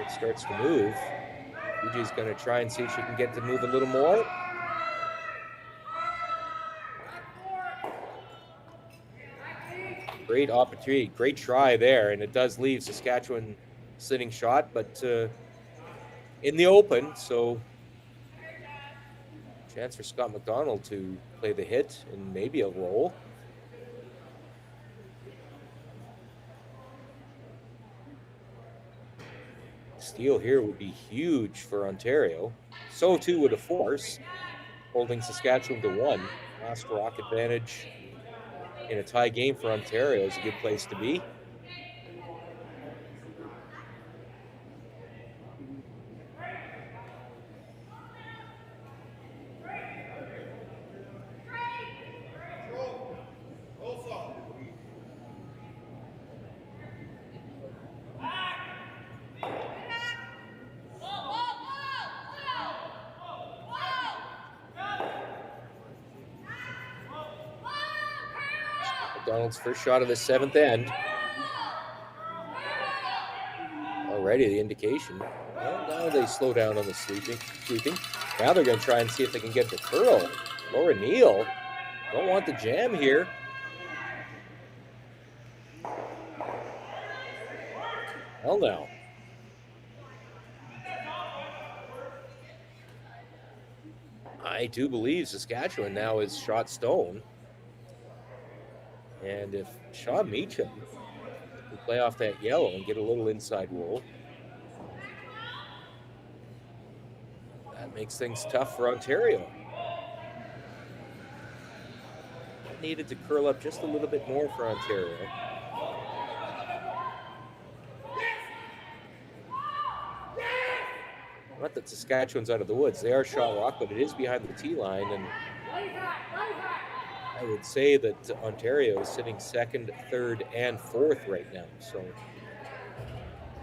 It starts to move. Fuji's going to try and see if she can get to move a little more. Great opportunity, great try there, and it does leave Saskatchewan sitting shot, but in the open, so chance for Scott McDonald to play the hit and maybe a roll. Steal here would be huge for Ontario. So too would a force, holding Saskatchewan to 1. Last rock advantage in a tie game for Ontario is a good place to be. McDonald's first shot of the 7th end. Already the indication. Well, now they slow down on the sweeping. Now they're going to try and see if they can get the curl. Laura Neal don't want the jam here. Hell no. I do believe Saskatchewan now is shot stone. And if Shaun Meachem can play off that yellow and get a little inside roll, that makes things tough for Ontario. Needed to curl up just a little bit more for Ontario. Not that Saskatchewan's out of the woods. They are shot rock, but it is behind the tee line, and I would say that Ontario is sitting 2nd, 3rd, and 4th right now. So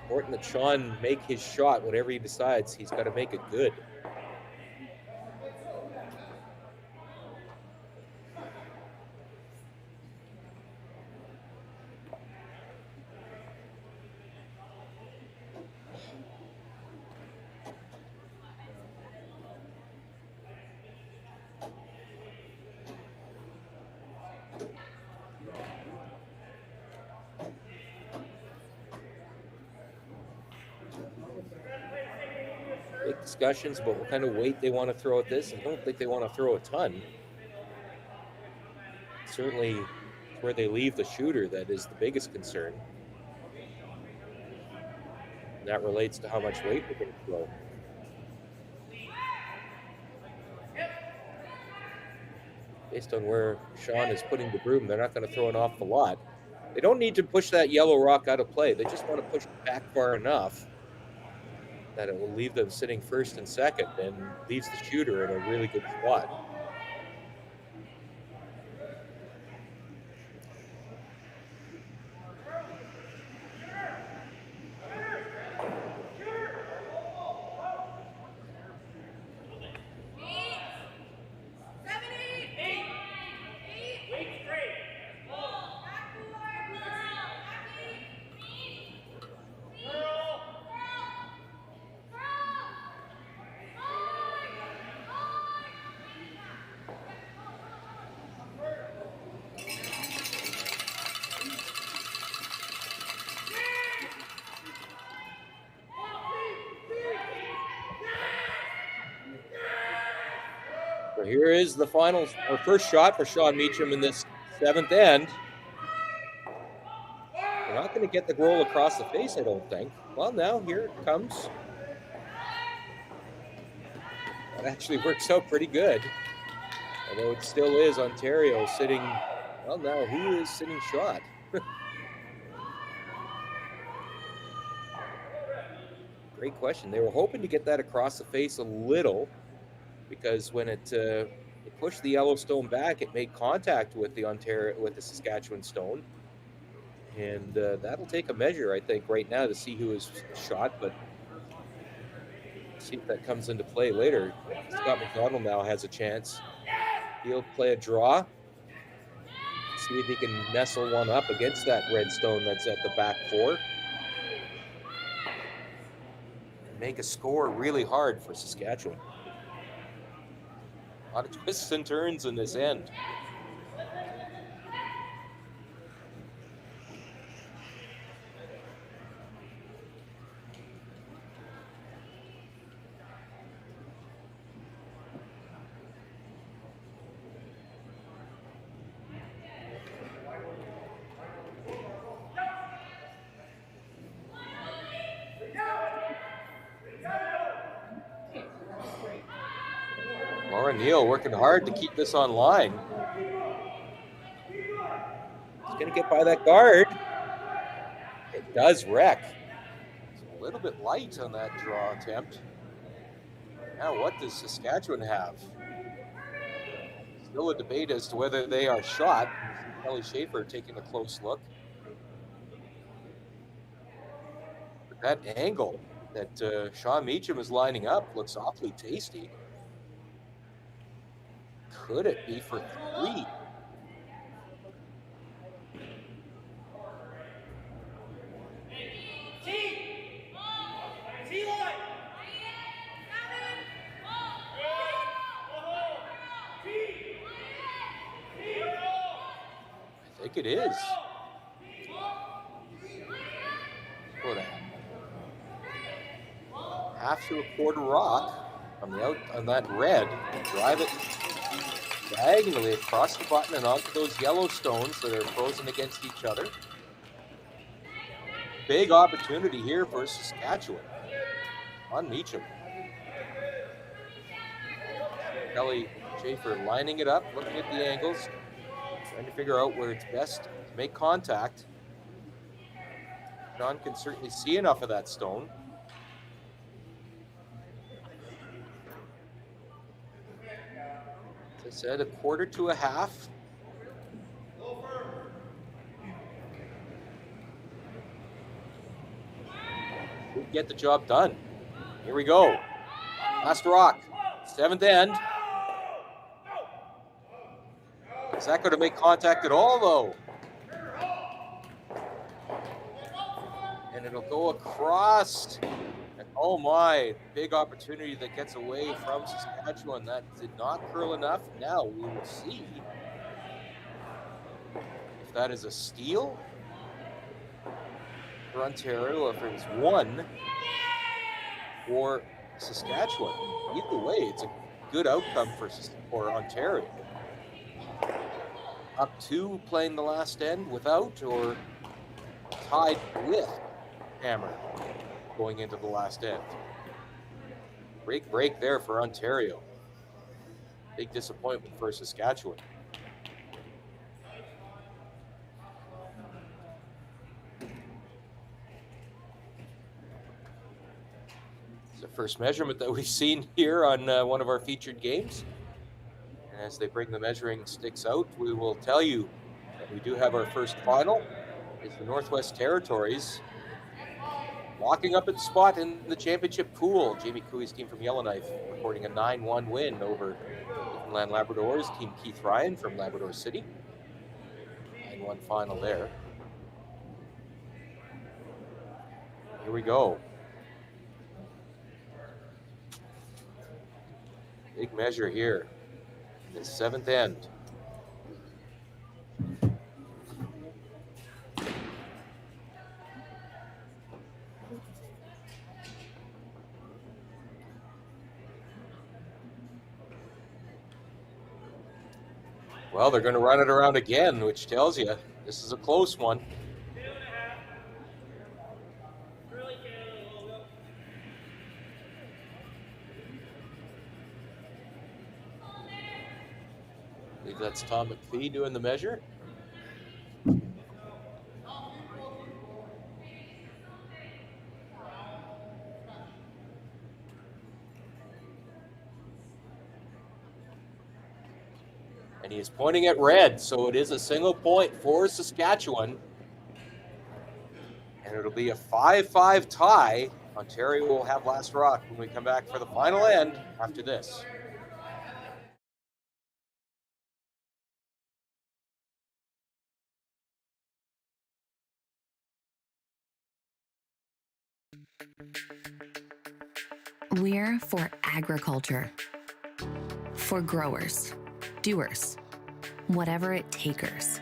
important that Shaun make his shot. Whatever he decides, he's got to make it good. Big discussions about what kind of weight they want to throw at this. I don't think they want to throw a ton. Certainly where they leave the shooter that is the biggest concern. And that relates to how much weight they're going to throw. Based on where Shaun is putting the broom, they're not going to throw an awful lot. They don't need to push that yellow rock out of play. They just want to push it back far enough that it will leave them sitting 1st and 2nd and leaves the shooter in a really good spot. So here is the final, or first shot for Shaun Meachem in this 7th end. They're not going to get the goal across the face, I don't think. Well, now here it comes. That actually works out pretty good. Although it still is Ontario sitting, well, now who is sitting shot? Great question. They were hoping to get that across the face a little, because when it pushed the yellow stone back, it made contact with the Saskatchewan stone, and that'll take a measure, I think, right now to see who is shot, but see if that comes into play later. Scott McDonald now has a chance. He'll play a draw, see if he can nestle one up against that red stone that's at the back 4. Make a score really hard for Saskatchewan. A lot of twists and turns in this end. Neal working hard to keep this online. He's going to get by that guard. It does wreck. It's a little bit light on that draw attempt. Now what does Saskatchewan have? Still a debate as to whether they are shot. Kelly Schaefer taking a close look. But that angle that Shaun Meachem is lining up looks awfully tasty. Could it be for 3? I think it is. What a half to a quarter rock on the out on that red. Drive it diagonally across the button and onto those yellow stones that are frozen against each other. Big opportunity here for Saskatchewan on Meachem. Kelly Schaefer lining it up, looking at the angles, trying to figure out where it's best to make contact. John can certainly see enough of that stone. As I said, a quarter to a half. Should get the job done. Here we go. Last rock, 7th end. Is that going to make contact at all, though? And it'll go across. And oh my, big opportunity that gets away from Saskatchewan. That did not curl enough. Now we will see if that is a steal for Ontario, if it was 1 for Saskatchewan. Either way, it's a good outcome for Ontario. Up 2 playing the last end without, or tied with Hammer going into the last end. Great break there for Ontario. Big disappointment for Saskatchewan. It's the first measurement that we've seen here on one of our featured games. And as they bring the measuring sticks out, we will tell you that we do have our first final. It's the Northwest Territories locking up its spot in the championship pool. Jamie Cooey's team from Yellowknife recording a 9-1 win over Newfoundland Labradors. Team Keith Ryan from Labrador City. 9-1 final there. Here we go. Big measure here. The 7th end. Well, they're going to run it around again, which tells you this is a close one. I believe that's Tom McPhee doing the measure. And he is pointing at red, so it is a single point for Saskatchewan. And it'll be a 5-5 tie. Ontario will have last rock when we come back for the final end after this. We're for agriculture, for growers, doers, whatever it takers.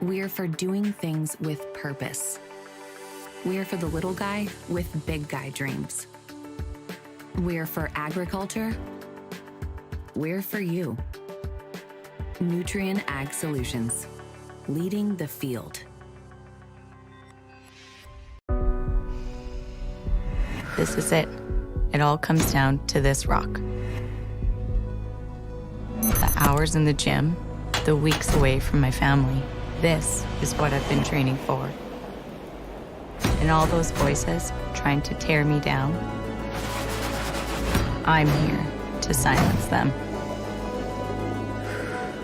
We're for doing things with purpose. We're for the little guy with big guy dreams. We're for agriculture. We're for you. Nutrien Ag Solutions, leading the field. This is it. It all comes down to this rock. The hours in the gym, the weeks away from my family. This is what I've been training for. And all those voices trying to tear me down, I'm here to silence them.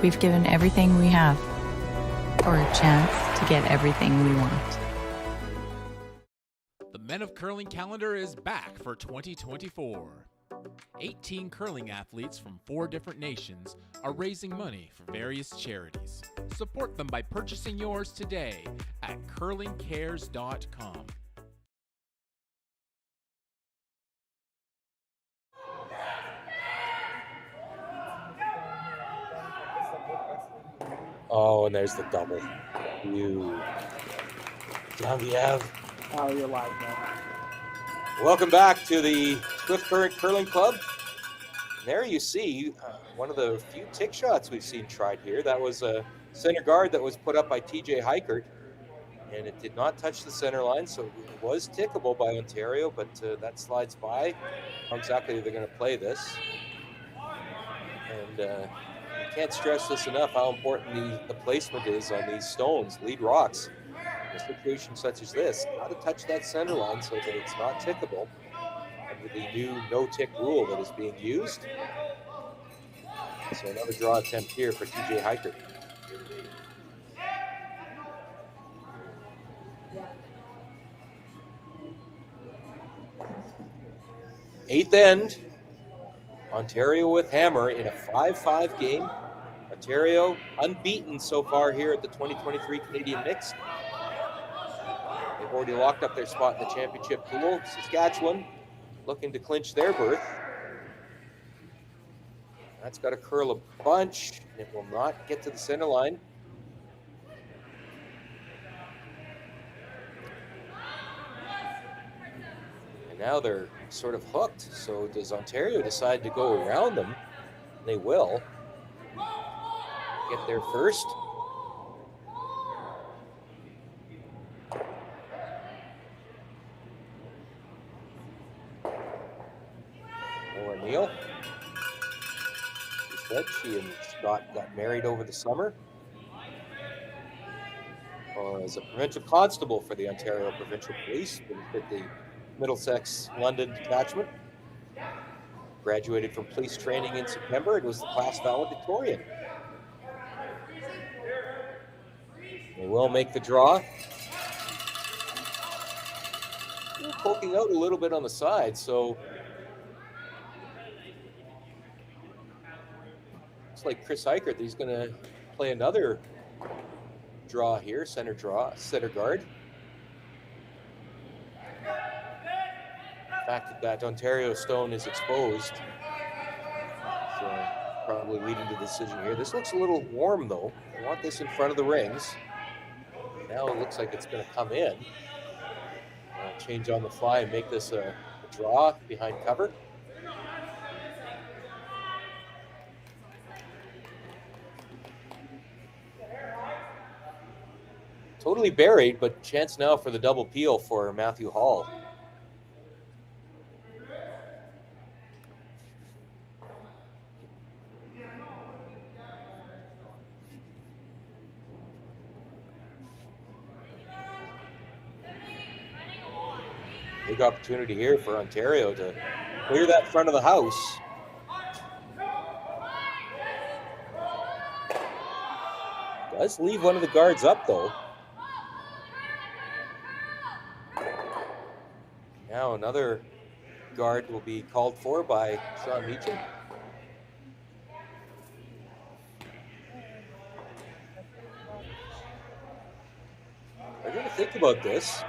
We've given everything we have for a chance to get everything we want. The Men of Curling calendar is back for 2024. 18 curling athletes from 4 different nations are raising money for various charities. Support them by purchasing yours today at curlingcares.com. Oh, and there's the double. You. Genevieve. Oh, you're live, man. Welcome back to the Swift Current Curling Club. And there you see one of the few tick shots we've seen tried here. That was a center guard that was put up by TJ Heichert, and it did not touch the center line, so it was tickable by Ontario, but that slides by. How exactly they're going to play this. And I can't stress this enough, how important the placement is on these stones, lead rocks. In a situation such as this, got to touch that center line so that it's not tickable under the new no-tick rule that is being used. So another draw attempt here for TJ Heichert. Eighth end, Ontario with hammer in a 5-5 game. Ontario unbeaten so far here at the 2023 Canadian Mixed. They've already locked up their spot in the championship pool. Saskatchewan looking to clinch their berth. That's got to curl a bunch. It will not get to the center line. And now they're sort of hooked. So does Ontario decide to go around them? They will. Get there first. Neil. She said she and Scott got married over the summer. As a provincial constable for the Ontario Provincial Police, with the Middlesex London detachment. Graduated from police training in September and was the class valedictorian. They will make the draw. Poking out a little bit on the side, so looks like Chris Heichert, he's going to play another draw here, center guard. The fact that Ontario stone is exposed, so probably leading to the decision here. This looks a little warm though. I want this in front of the rings. Now it looks like it's going to come in. I'll change on the fly and make this a draw behind cover. totally buried, but chance now for the double peel for Matthew Hall. Big opportunity here for Ontario to clear that front of the house. Does leave one of the guards up, though. Now another guard will be called for by Shaun Meachem. They're going to think about this.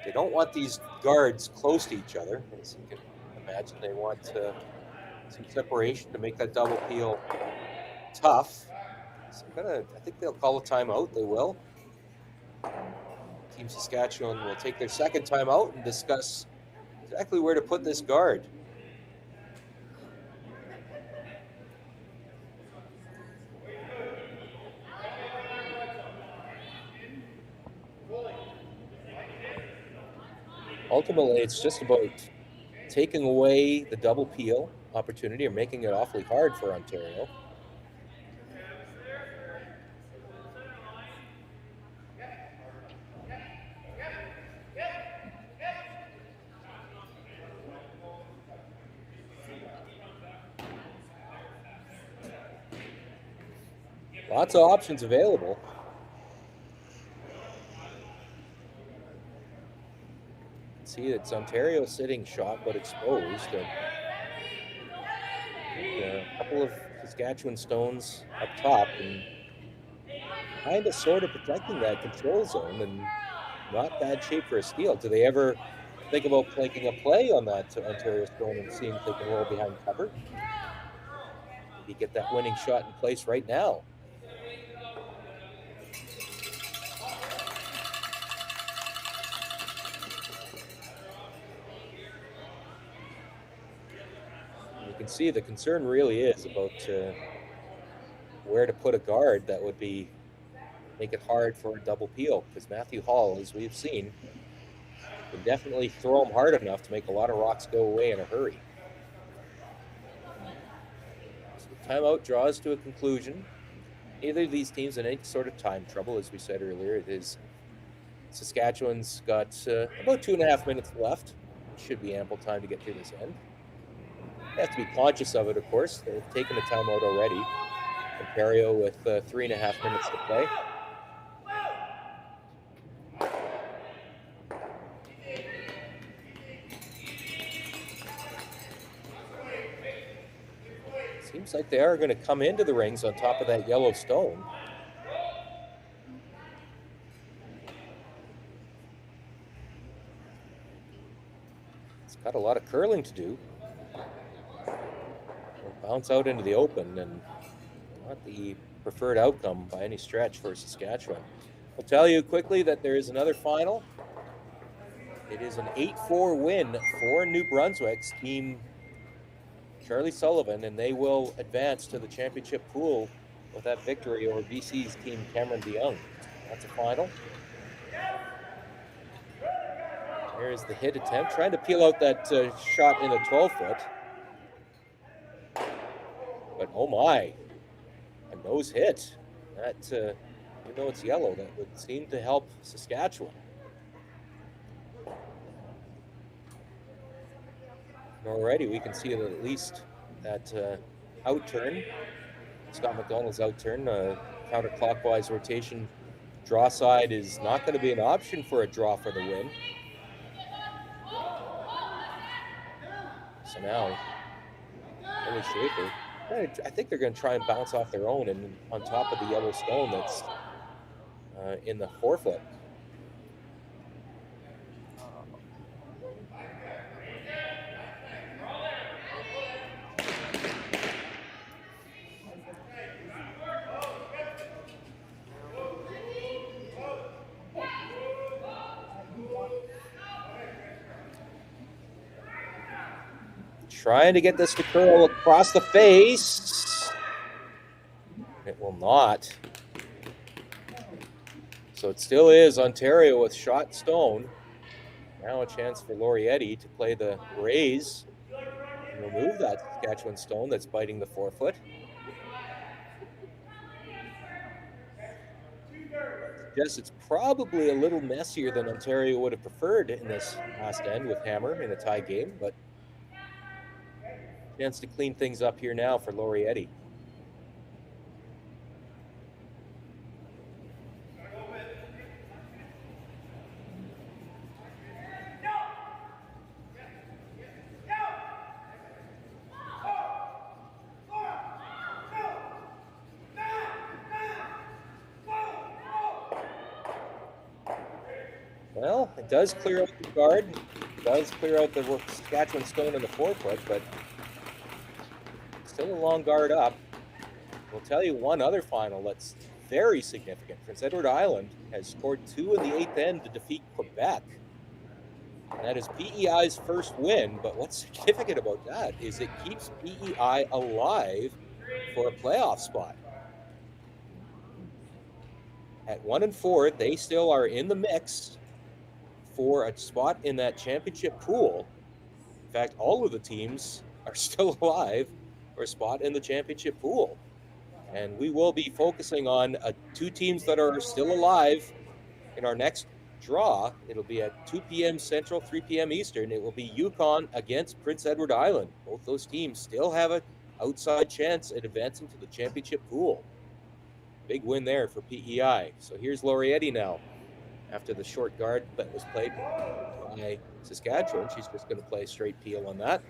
They don't want these guards close to each other, as you can imagine. They want some separation to make that double peel tough. So I think they'll call a timeout. They will. Team Saskatchewan will take their second timeout and discuss exactly where to put this guard. Ultimately, it's just about taking away the double peel opportunity or making it awfully hard for Ontario. Lots of options available. See, it's Ontario sitting shot but exposed. And a couple of Saskatchewan stones up top and kind of sort of protecting that control zone, and not bad shape for a steal. Do they ever think about making a play on that Ontario stone and seeing if they can roll behind cover? Maybe get that winning shot in place right now. See, the concern really is about where to put a guard that would make it hard for a double peel, because Matthew Hall, as we've seen, can definitely throw them hard enough to make a lot of rocks go away in a hurry. So the timeout draws to a conclusion. Neither of these teams in any sort of time trouble, as we said earlier. It is Saskatchewan's got about 2.5 minutes left. Should be ample time to get through this end. They have to be conscious of it, of course. They've taken the timeout already. Ontario with 3.5 minutes to play. Seems like they are going to come into the rings on top of that yellow stone. It's got a lot of curling to do. Bounce out into the open, and not the preferred outcome by any stretch for Saskatchewan. I'll tell you quickly that there is another final. It is an 8-4 win for New Brunswick's team, Charlie Sullivan, and they will advance to the championship pool with that victory over BC's team, Cameron DeYoung. That's a final. There's the hit attempt, trying to peel out that shot in a 12-foot. But oh my, a nose hit. That, even though it's yellow, that would seem to help Saskatchewan. And already we can see that at least that outturn, Scott McDonald's outturn, counterclockwise rotation, draw side is not going to be an option for a draw for the win. So now, Billy Schaefer, I think they're going to try and bounce off their own and on top of the yellow stone that's in the 4-foot. Trying to get this to curl across the face. It will not. So it still is Ontario with shot stone. Now a chance for Laurietti to play the raise and remove that Saskatchewan stone that's biting the forefoot. Yes, it's probably a little messier than Ontario would have preferred in this last end with Hammer in a tie game, but chance to clean things up here now for Laurietti. Well, it does clear out the guard. It does clear out the Saskatchewan stone in the forefoot, but still a long guard up. We'll tell you one other final that's very significant. Prince Edward Island has scored 2 in the 8th end to defeat Quebec. And that is PEI's first win, but what's significant about that is it keeps PEI alive for a playoff spot. At 1-4, they still are in the mix for a spot in that championship pool. In fact, all of the teams are still alive for a spot in the championship pool. And we will be focusing on 2 teams that are still alive in our next draw. It'll be at 2 p.m. Central, 3 p.m. Eastern. It will be Yukon against Prince Edward Island. Both those teams still have an outside chance at advancing to the championship pool. Big win there for PEI. So here's Laurietti now. After the short guard that was played by Saskatchewan, she's just going to play straight peel on that.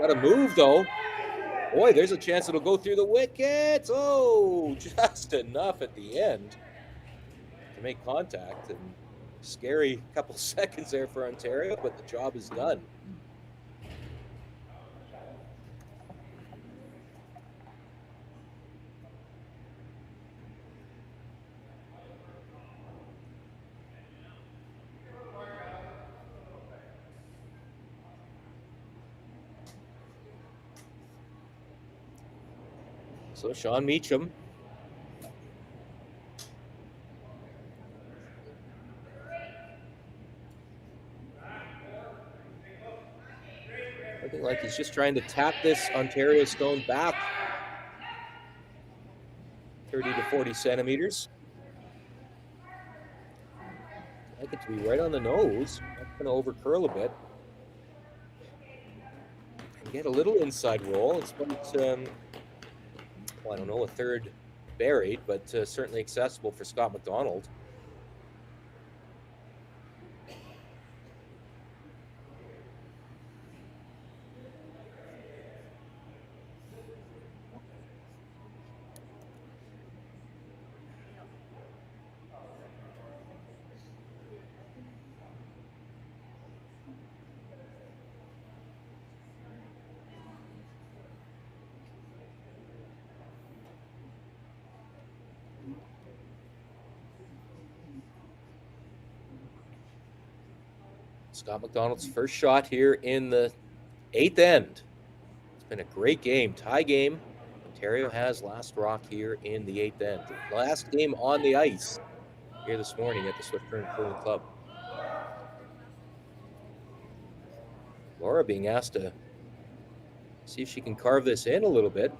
Got to move, though. Boy, there's a chance it'll go through the wickets. Oh, just enough at the end to make contact. And scary couple seconds there for Ontario, but the job is done. So Shaun Meachem. Looking like he's just trying to tap this Ontario stone back 30 to 40 centimeters. I like it to be right on the nose. That's going to over curl a bit. And get a little inside roll. It's about I don't know, a third buried, but certainly accessible for Scott McDonald. Scott McDonald's first shot here in the 8th end. It's been a great game, tie game. Ontario has last rock here in the 8th end. Last game on the ice here this morning at the Swift Current Curling Club. Laura being asked to see if she can carve this in a little bit.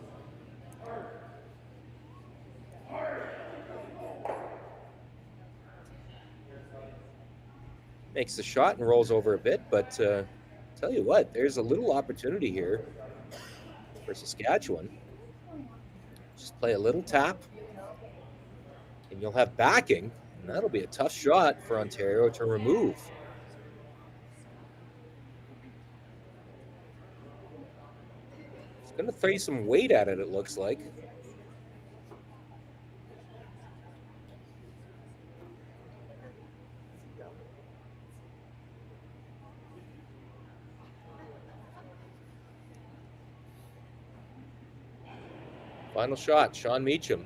Makes the shot and rolls over a bit, but tell you what, there's a little opportunity here for Saskatchewan. Just play a little tap, and you'll have backing, and that'll be a tough shot for Ontario to remove. It's going to throw some weight at it, it looks like. Final shot, Shaun Meachem.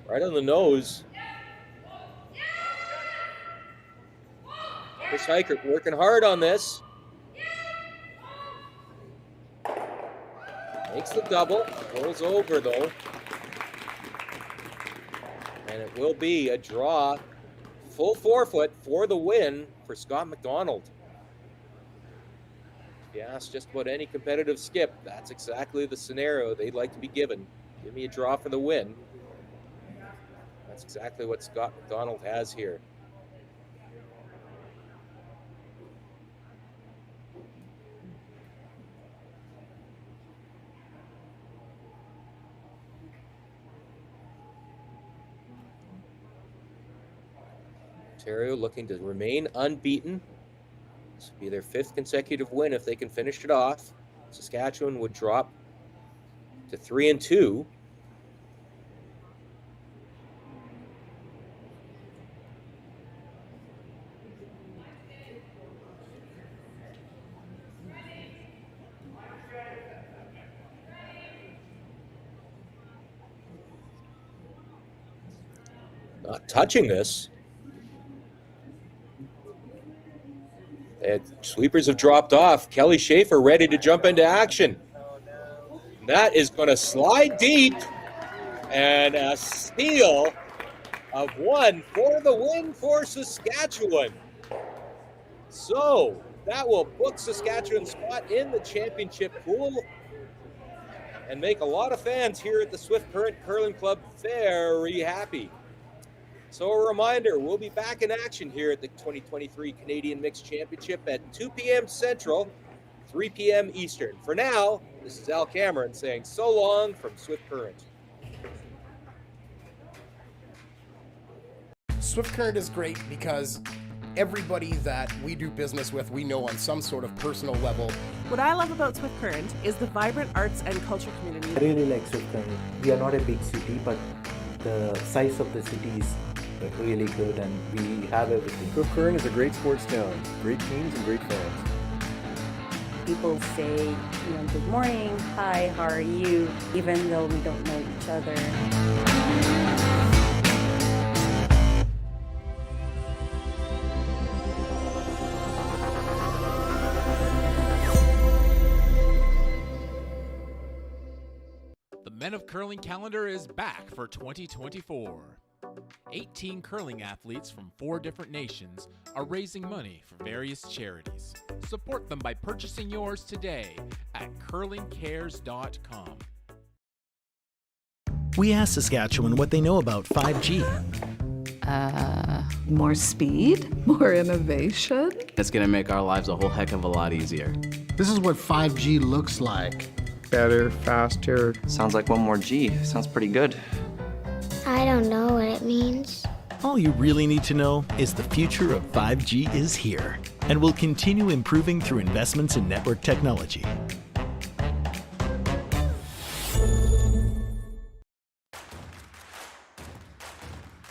Right on the nose. Chris Heichert working hard on this. Makes the double, goes over though. And it will be a draw, full forefoot for the win for Scott McDonald. If you ask just about any competitive skip, that's exactly the scenario they'd like to be given. Give me a draw for the win. That's exactly what Scott McDonald has here. Ontario looking to remain unbeaten. This would be their 5th consecutive win if they can finish it off. Saskatchewan would drop to 3-2. Not touching this. And sweepers have dropped off. Kelly Schaefer ready to jump into action. That is going to slide deep. And a steal of one for the win for Saskatchewan. So that will book Saskatchewan's spot in the championship pool and make a lot of fans here at the Swift Current Curling Club very happy. So a reminder, we'll be back in action here at the 2023 Canadian Mixed Championship at 2 p.m. Central, 3 p.m. Eastern. For now, this is Al Cameron saying so long from Swift Current. Swift Current is great because everybody that we do business with, we know on some sort of personal level. What I love about Swift Current is the vibrant arts and culture community. I really like Swift Current. We are not a big city, but the size of the city is really good and we have everything. Swift Current is a great sports town, great teams and great fans. People say, good morning, hi, how are you, even though we don't know each other. The Men of Curling calendar is back for 2024. 18 curling athletes from 4 different nations are raising money for various charities. Support them by purchasing yours today at curlingcares.com. We asked Saskatchewan what they know about 5G. More speed, more innovation. It's going to make our lives a whole heck of a lot easier. This is what 5G looks like. Better, faster. Sounds like one more G. Sounds pretty good. I don't know what it means. All you really need to know is the future of 5G is here and will continue improving through investments in network technology.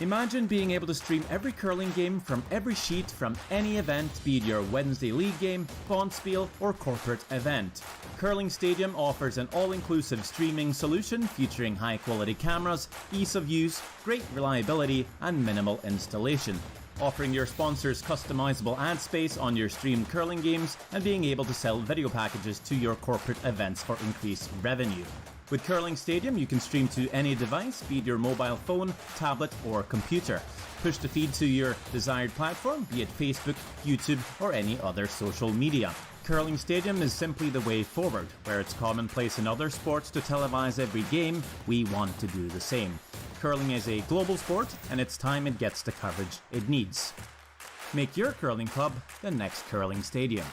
Imagine being able to stream every curling game from every sheet from any event, be it your Wednesday league game, bonspiel, or corporate event. Curling Stadium offers an all-inclusive streaming solution featuring high-quality cameras, ease of use, great reliability, and minimal installation. Offering your sponsors customizable ad space on your streamed curling games and being able to sell video packages to your corporate events for increased revenue. With Curling Stadium, you can stream to any device, be it your mobile phone, tablet, or computer. Push the feed to your desired platform, be it Facebook, YouTube, or any other social media. Curling Stadium is simply the way forward. Where it's commonplace in other sports to televise every game, we want to do the same. Curling is a global sport, and it's time it gets the coverage it needs. Make your curling club the next Curling Stadium.